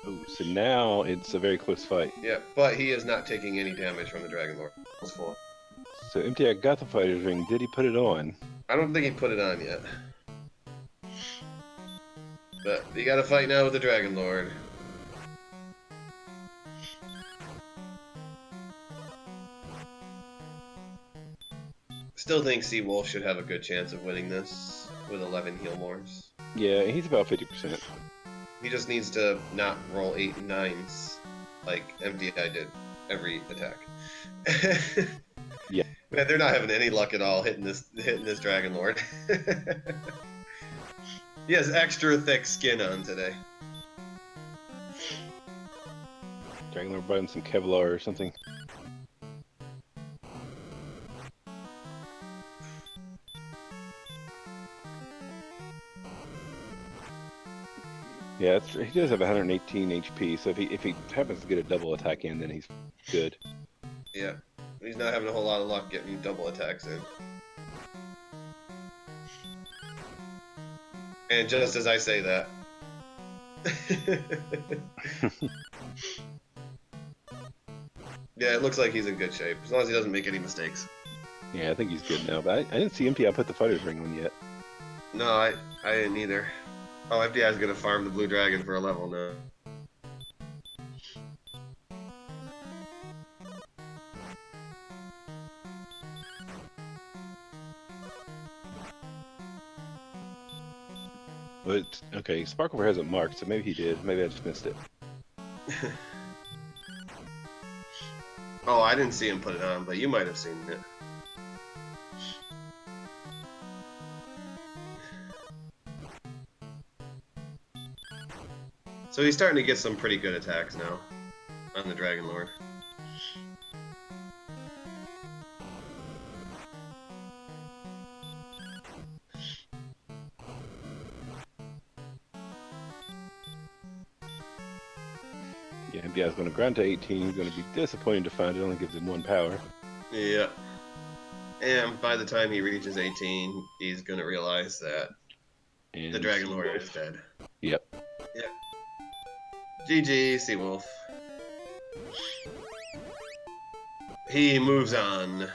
Oh, so now it's a very close fight. Yeah, but he is not taking any damage from the Dragon Lord. It's full. So EmptyEye got the fighter's ring. Did he put it on? I don't think he put it on yet. But you got to fight now with the Dragon Lord. Still think Seawolf should have a good chance of winning this with 11 heal mores. Yeah, he's about 50%. He just needs to not roll 8 and 9s like EmptyEye did every attack. Yeah. Man, they're not having any luck at all hitting this Dragon Lord. He has extra thick skin on today. Dragon Lord brought in some Kevlar or something. Yeah, he does have 118 HP, so if he happens to get a double attack in, then he's good. Yeah, he's not having a whole lot of luck getting double attacks in. And just as I say that... Yeah, it looks like he's in good shape, as long as he doesn't make any mistakes. Yeah, I think he's good now, but I didn't see EmptyEye put the fighter's ring on yet. No, I didn't either. Oh, EmptyEye's gonna farm the blue dragon for a level now. But okay, Sparklever hasn't marked, so maybe he did. Maybe I just missed it. Oh, I didn't see him put it on, but you might have seen it. So he's starting to get some pretty good attacks now on the Dragon Lord. Yeah, EmptyEye's going to grind to 18. He's going to be disappointed to find it only gives him 1 power. Yeah. And by the time he reaches 18, he's going to realize that And the Dragon Lord is dead. Yep. Yep. GG, Seawolf. He moves on.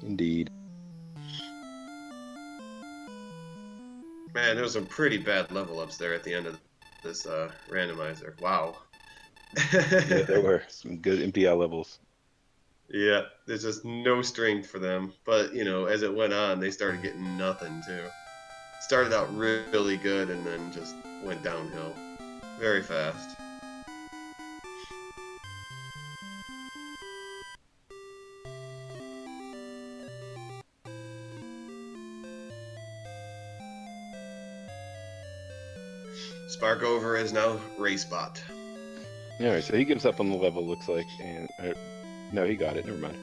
Indeed. Man, there was some pretty bad level ups there at the end of this randomizer. Wow. Yeah, there were some good EmptyEye levels. Yeah, there's just no strength for them. But, you know, as it went on, they started getting nothing, too. Started out really good and then just went downhill very fast. Sparkover is now Racebot. Alright, so he gives up on the level, looks like, and... no, he got it, never mind.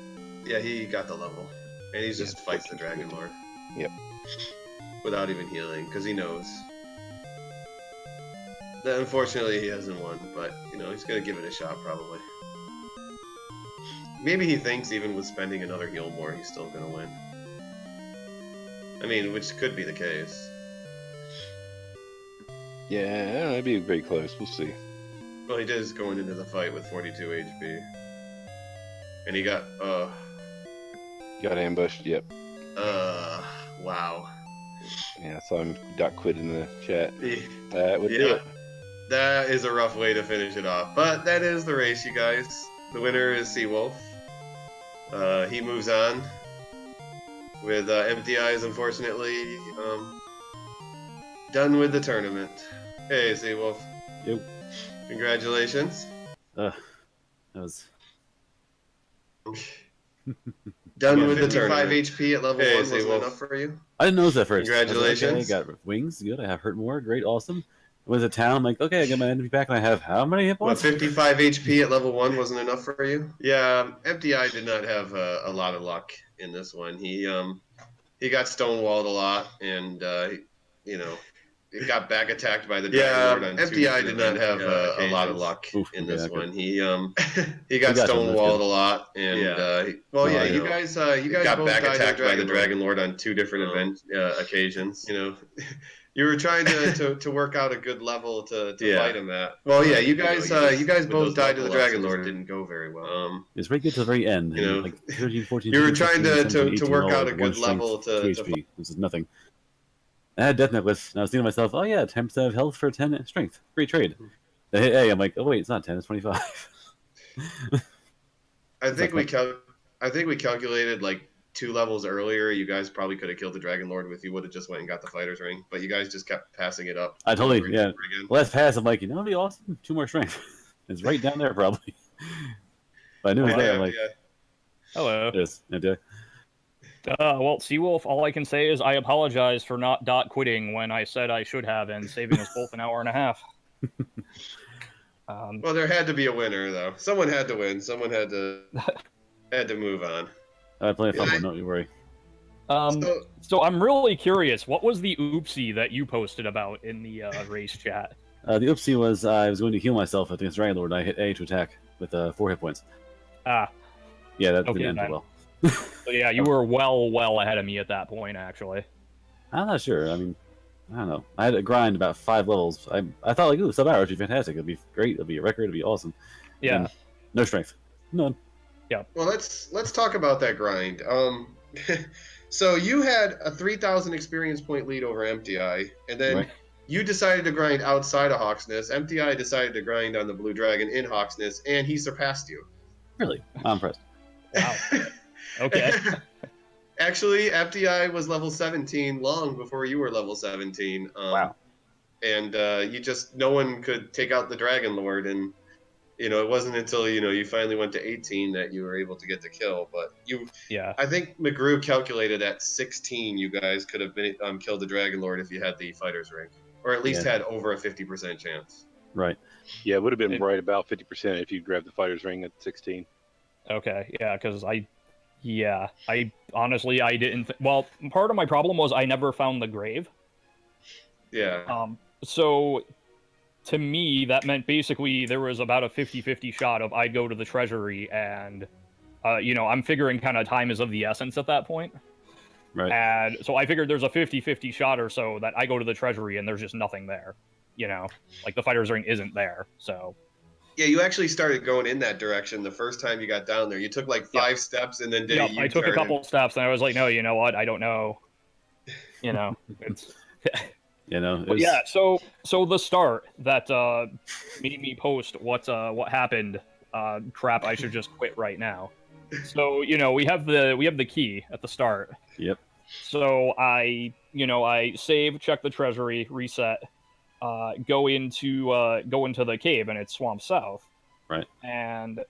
Yeah, he got the level. And he just fights the Dragon Lord. Yep. Without even healing, because he knows. That unfortunately he hasn't won, but, you know, he's going to give it a shot, probably. Maybe he thinks even with spending another heal more, he's still going to win. I mean, which could be the case. Yeah, I don't know, it'd be very close, we'll see. Well, he is going into the fight with 42 HP. And he got, Got ambushed, yep. wow. Yeah, I saw him dot quit in the chat. Yeah. That would do it. That is a rough way to finish it off. But that is the race, you guys. The winner is Seawolf. He moves on. With EmptyEye, unfortunately, done with the tournament. Hey, Seawolf. Yep. Congratulations. That was... Done with the tournament. 55 HP at level 1 wasn't enough for you? I didn't notice that first. Congratulations. I was like, okay, got wings, good. I have hurt more, great, awesome. Was a town, I'm like, okay, I got my enemy back, and I have how many hit What, points? 55 HP at level 1 wasn't enough for you? Yeah, EmptyEye did not have a lot of luck in this one. He got stonewalled a lot, and you know, he got back attacked by the Dragon Lord on EmptyEye did not have a lot of luck in this one. He got stonewalled a lot, and you guys got back attacked by the Dragon Lord on 2 different occasions. You know. You were trying to work out a good level to Yeah. fight him at. Well, yeah, you guys with both those died to the level ups, Dragon it just Lord. didn't go very well. It's very good to the very end. You know, like 13, 14, you were 15, trying 16, to 17, 18 work all out with a one good strength, level 2 to HP. This is nothing. I had Death Necklace, and I was thinking to myself, oh yeah, 10% of health for 10 strength. Great trade. I hit A, I'm like, oh wait, it's not 10, it's 25. I think we calculated like 2 levels earlier. You guys probably could have killed the Dragon Lord if you would have just went and got the fighter's ring, but you guys just kept passing it up. I totally, over and yeah. over again. Last pass, I'm like, you know, it'd be awesome. 2 more strength. It's right down there, probably. But I knew it was there. I'm like, Hello. it is. Okay. Well, Seawolf, all I can say is I apologize for not quitting when I said I should have and saving us both an hour and a half. Well, there had to be a winner, though. Someone had to win. Someone had to move on. I play a fun one, don't you worry. So I'm really curious. What was the oopsie that you posted about in the race chat? The oopsie was I was going to heal myself against Dragon Lord, and I hit A to attack with 4 hit points. Ah. Yeah, that Okay, didn't end then. well. So yeah, you were well ahead of me at that point, actually. I'm not sure. I mean, I don't know. I had to grind about 5 levels. I thought, like, ooh, sub-hour would be fantastic. It'd be great. It'd be a record. It'd be awesome. Yeah. And no strength. None. Well, let's talk about that grind. So you had a 3,000 experience point lead over EmptyEye, and then Right. you decided to grind outside of Hawksness. EmptyEye decided to grind on the Blue Dragon in Hawksness, and he surpassed you. Really? I'm impressed. Wow. Okay. Actually, EmptyEye was level 17 long before you were level 17. Wow. And no one could take out the Dragon Lord, and it wasn't until you finally went to 18 that you were able to get the kill. But I think McGrew calculated at 16 you guys could have been killed the Dragon Lord if you had the fighter's ring, or at least had over a 50% chance. Right. Yeah, it would have been right about 50% if you grabbed the fighter's ring at 16. Okay, yeah, because I honestly, I didn't... Well, part of my problem was I never found the grave. Yeah. So, to me, that meant basically there was about a 50-50 shot of I'd go to the treasury and, I'm figuring kind of time is of the essence at that point. Right. And so I figured there's a 50-50 shot or so that I go to the treasury and there's just nothing there. Like the fighter's ring isn't there, so... Yeah, you actually started going in that direction the first time you got down there. You took like 5 steps and then did a U-turn. I took a couple steps and I was like, no, you know what? I don't know. It's... Yeah, so the start that made me post what happened. Crap, I should just quit right now. So we have the key at the start. Yep. So I save, check the treasury, reset. Go into the cave, and it's Swamp South. Right. And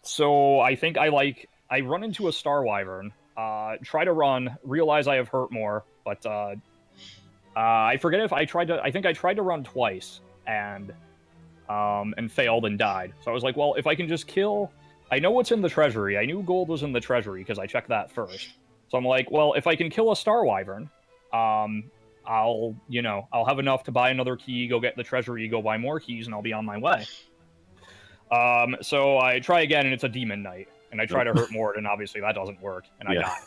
so I think I run into a Star Wyvern, try to run, realize I have hurt more, but I forget if I tried to run twice and failed and died. So I was like, well, if I can just kill, I know what's in the treasury. I knew gold was in the treasury because I checked that first. So I'm like, well, if I can kill a Star Wyvern, I'll have enough to buy another key, go get the treasury, go buy more keys, and I'll be on my way. So I try again, and it's a Demon Knight, and I try to hurt Mort, and obviously that doesn't work, and I die.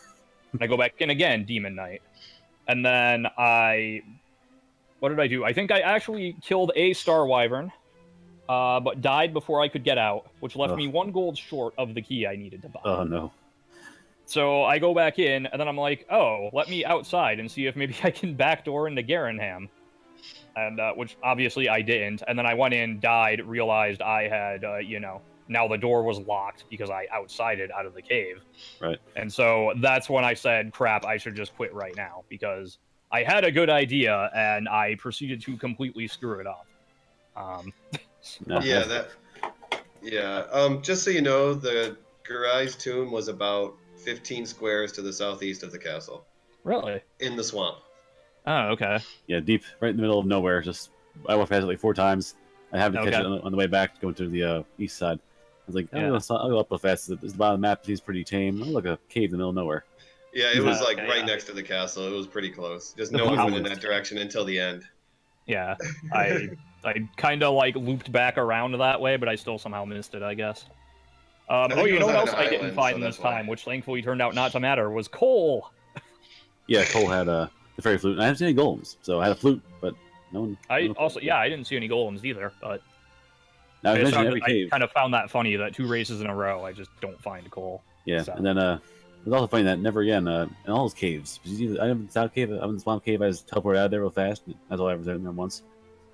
And I go back in again, Demon Knight. And then what did I do? I think I actually killed a Star Wyvern, but died before I could get out, which left me 1 gold short of the key I needed to buy. Oh, no. So I go back in, and then I'm like, oh, let me outside and see if maybe I can backdoor into Garenham. And, which obviously I didn't. And then I went in, died, realized I had, now the door was locked because I outsided out of the cave. Right. And so that's when I said, crap, I should just quit right now, because I had a good idea, and I proceeded to completely screw it up. Just so you know, the Garai's tomb was about 15 squares to the southeast of the castle. Really? In the swamp. Oh, okay. Yeah, deep, right in the middle of nowhere. I walked past it like 4 times. I happened to catch it on the way back, going to the east side. I was like, I'll go up real fast. The bottom of the map seems pretty tame. Oh, look, a cave in the middle of nowhere. Yeah, it was right next to the castle. It was pretty close. Just no one went in that direction until the end. Yeah, I kind of looped back around that way, but I still somehow missed it, I guess. You know what else I didn't find this time, which thankfully turned out not to matter, was coal. Yeah, coal had the fairy flute. And I haven't seen any golems, so I had a flute, but no one. I I didn't see any golems either, but Now, I I mentioned every cave. kind of found that funny that 2 races in a row I just don't find coal. Yeah, So. and then it's also funny that never again in all those caves. I'm in the South Cave, I'm in the Swamp Cave. I just teleported out of there real fast. That's all I ever did in there once.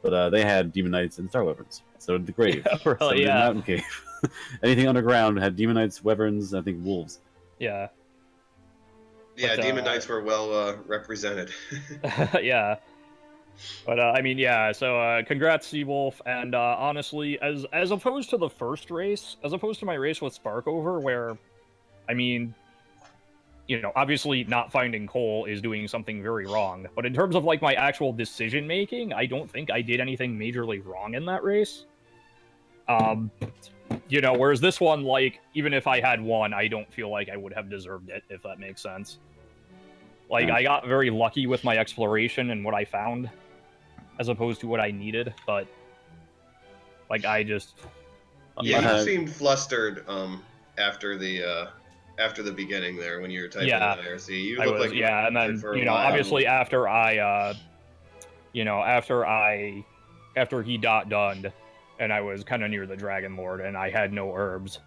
But they had Demon Knights and Star Wyverns. So did the Grave. Yeah, really, so did the Mountain Cave. Anything underground had Demon Knights, Wyverns, I think wolves. Yeah. Yeah, But, Demon Knights were well represented. Yeah. But I mean, yeah. So congrats, Seawolf. And honestly, as opposed to the first race, as opposed to my race with Sparkover, where, I mean, you know, obviously not finding coal is doing something very wrong. But in terms of like my actual decision making, I don't think I did anything majorly wrong in that race. You know, whereas this one, like, even if I had won, I don't feel like I would have deserved it, if that makes sense. Like, I got very lucky with my exploration and what I found, as opposed to what I needed, but, like, I just... Yeah, you seemed flustered after the beginning there when you were typing in IRC. You looked like you and then, you know, obviously after I, you know, after he got done, and I was kind of near the Dragon Lord, and I had no herbs,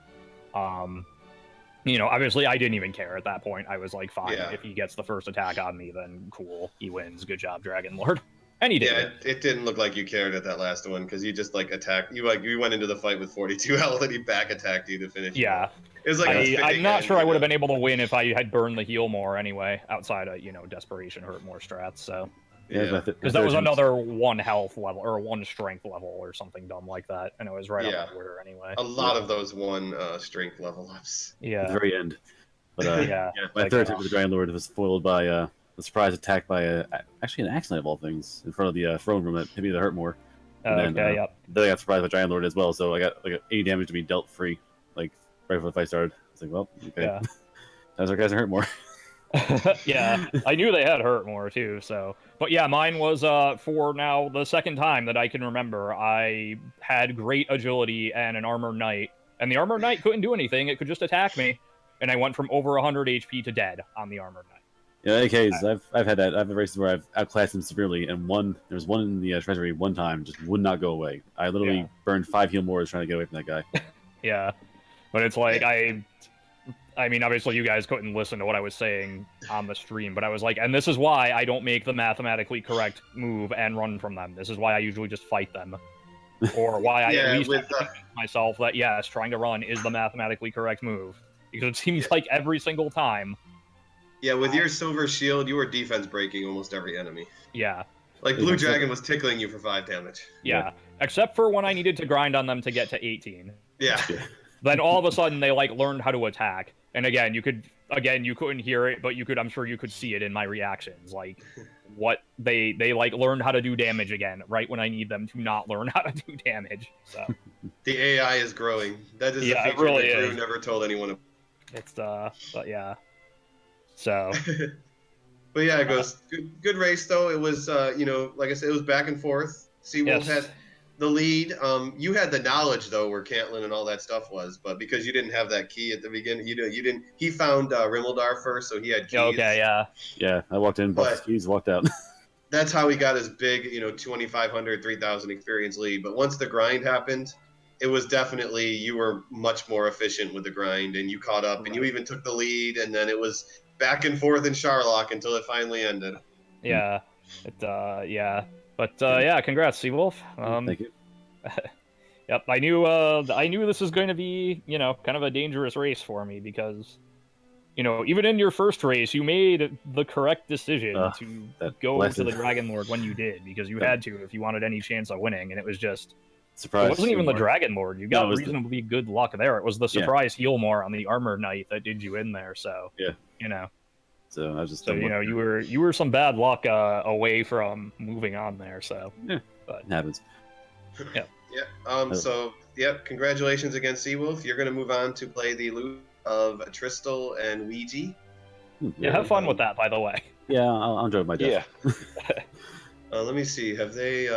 you know, obviously I didn't even care at that point. I was like, fine, if he gets the first attack on me, then cool, he wins, good job, Dragon Lord. And he did. Yeah, it didn't look like you cared at that last one, because you just, like, attacked, you went into the fight with 42 health, and he back attacked you to finish. Yeah. It was like I'm not sure I would have been able to win if I had burned the heal more anyway, outside of, you know, Desperation Hurt more strats, so... Yeah, because that was another 1 health level or 1 strength level or something dumb like that, and it was right on the border anyway. A lot of those 1 strength level ups. Yeah, at the very end. But my third attempt with the Dragon Lord was foiled by a surprise attack by actually an accident of all things in front of the throne room that hit me to hurt more. And then I got surprised by Dragon Lord as well, so I got like 80 damage to be dealt free, like right before the fight started. I was like, well, okay, times our guys are hurt more. Yeah, I knew they had hurt more too, so... But yeah, mine was, for now, the second time that I can remember, I had great agility and an Armored Knight, and the Armored Knight couldn't do anything, it could just attack me, and I went from over 100 HP to dead on the Armored Knight. Yeah, AKs, I've had that. I've had races where I've outclassed him severely, and there was one in the treasury one time, just would not go away. I literally burned 5 heal mores trying to get away from that guy. Yeah, but it's like, I mean, obviously you guys couldn't listen to what I was saying on the stream, but I was like, and this is why I don't make the mathematically correct move and run from them. This is why I usually just fight them. Or why I at least have to convince myself that, yes, trying to run is the mathematically correct move. Because it seems like every single time... Yeah, with your Silver Shield, you were defense breaking almost every enemy. Yeah. Like, Blue Dragon was tickling you for 5 damage. Yeah. Except for when I needed to grind on them to get to 18. Yeah. Then all of a sudden they, like, learned how to attack. And again, you couldn't hear it, but I'm sure you could see it in my reactions. Like, what they like learned how to do damage again, right when I need them to not learn how to do damage. So the AI is growing. That is a feature really that Drew never told anyone. It's but yeah. So but yeah, it goes good race though. It was you know, like I said, it was back and forth. Seawolf had the lead. You had the knowledge though where Cantlin and all that stuff was, but because you didn't have that key at the beginning, you didn't. He found Rimmeldar first, so he had keys. Okay, yeah. Yeah, I walked in, bought his keys, walked out. That's how he got his big, you know, 2,500, 3,000 experience lead. But once the grind happened, it was definitely, you were much more efficient with the grind, and you caught up, and you even took the lead, and then it was back and forth in Charlock until it finally ended. Yeah, yeah. But yeah, congrats, Seawolf. Thank you. Yep, I knew this was going to be, you know, kind of a dangerous race for me because, you know, even in your first race, you made the correct decision to go to the Dragon Lord when you did, because you had to if you wanted any chance of winning, and it was just... Surprise. It wasn't even the Dragon Lord. You got reasonably good luck there. It was the surprise heal more on the Armored Knight that did you in there, so... Yeah. You know. So I was just... So, you know, you were some bad luck away from moving on there, so... Yeah, but, it happens. Yeah. Yeah, so, congratulations again, Seawolf. You're going to move on to play the loot of Tristal and Ouija. Yeah, have fun with that, by the way. Yeah, I'll enjoy my death. Yeah. Let me see. Have they...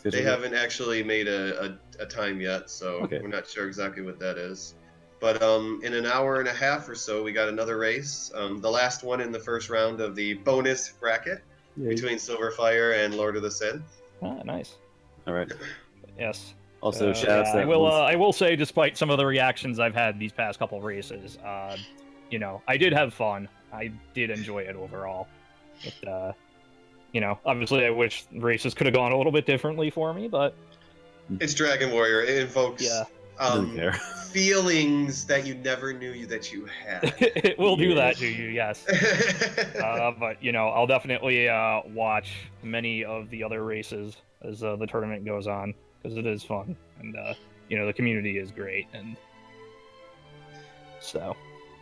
They haven't actually made a time yet, so we're not sure exactly what that is. But in an hour and a half or so, we got another race. The last one in the first round of the bonus bracket between Silverfire and Lord of the Synth. Ah, nice. All right. Yes. Also, shout out. I will say, despite some of the reactions I've had these past couple of races, you know, I did have fun. I did enjoy it overall. But, you know, obviously, I wish races could have gone a little bit differently for me, but it's Dragon Warrior. It invokes feelings that you never knew that you had. It will do that to you, yes. But you know, I'll definitely watch many of the other races as the tournament goes on, because it is fun, and you know, the community is great, and so.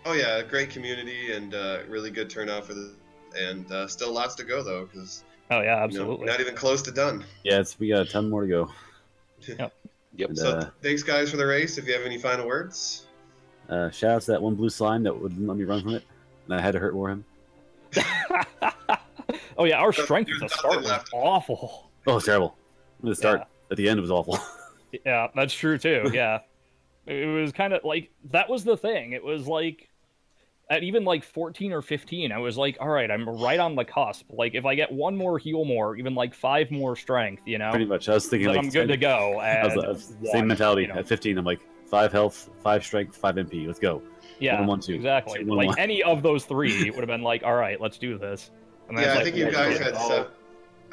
Oh yeah, great community and really good turnout for the, and still lots to go though, because oh yeah, absolutely, you know, not even close to done. Yeah, we got a ton more to go. Yep. And, so thanks guys for the race. If you have any final words. Shout out to that one blue slime that wouldn't let me run from it, and I had to hurt more him. Oh yeah, our strength at the start was awful. Oh, it's terrible. At the start, at the end, it was awful. Yeah, that's true too. Yeah, it was kind of like that was the thing. It was like at even like 14 or 15, I was like, all right, I'm right on the cusp. Like if I get one more heal more, even like 5 more strength, you know. Pretty much. I was thinking like I'm good to go. Same mentality. You know. At 15, I'm like 5 health, 5 strength, 5 MP. Let's go. Yeah, 1, 2, exactly. 2, 1, like 1. Any of those 3 would have been like, all right, let's do this. And yeah, I like, think you guys had.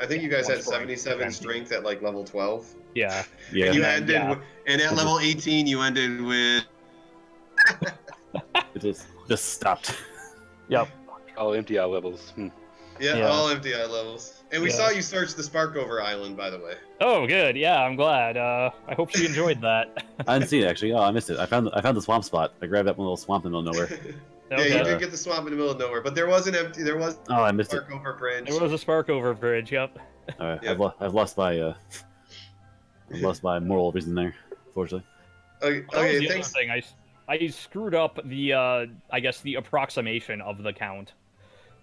I think you guys had 77 strength at like level 12. Yeah. Yeah. And you ended with, and at level 18, you ended with. It just stopped. Yep. All EmptyEye levels. Yeah, all EmptyEye levels. And we saw you search the Sparkover Island, by the way. Oh, good. Yeah, I'm glad. I hope she enjoyed that. I didn't see it actually. Oh, I missed it. I found the swamp spot. I grabbed that one little swamp in the middle of nowhere. Yeah, you did get the swamp in the middle of nowhere, but there was an empty. There was. Oh, I missed Sparkover Bridge. There was a Sparkover Bridge. Yep. All right, yep. I've lost by moral reason there, unfortunately. Okay, thanks. Thing. I screwed up the I guess the approximation of the count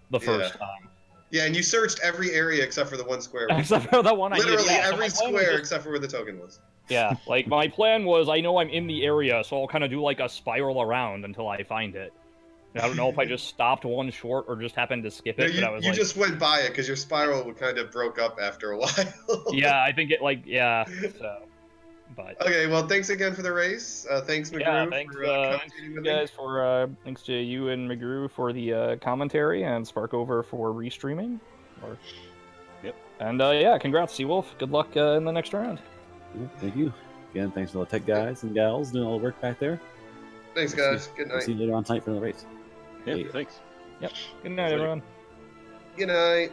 the first time. Yeah, and you searched every area except for the one square. Except for the one I did. Literally Yeah, every square except for where the token was. Yeah, like my plan was I know I'm in the area, so I'll kind of do like a spiral around until I find it. And I don't know if I just stopped one short or just happened to skip it. No, but I was you just went by it because your spiral kind of broke up after a while. Yeah, I think it so. But okay, well, thanks again for the race. Thanks, McGrew. Yeah, thanks, you guys for thanks to you and McGrew for the commentary and Sparkover for restreaming. Yep. And yeah, congrats, Seawolf. Good luck in the next round. Yeah, thank you. Again, thanks to all the tech guys and gals doing all the work back there. Thanks, guys. Good night. See you later on tonight for the race. Yeah, thanks. Yep. Good night, everyone. Good night.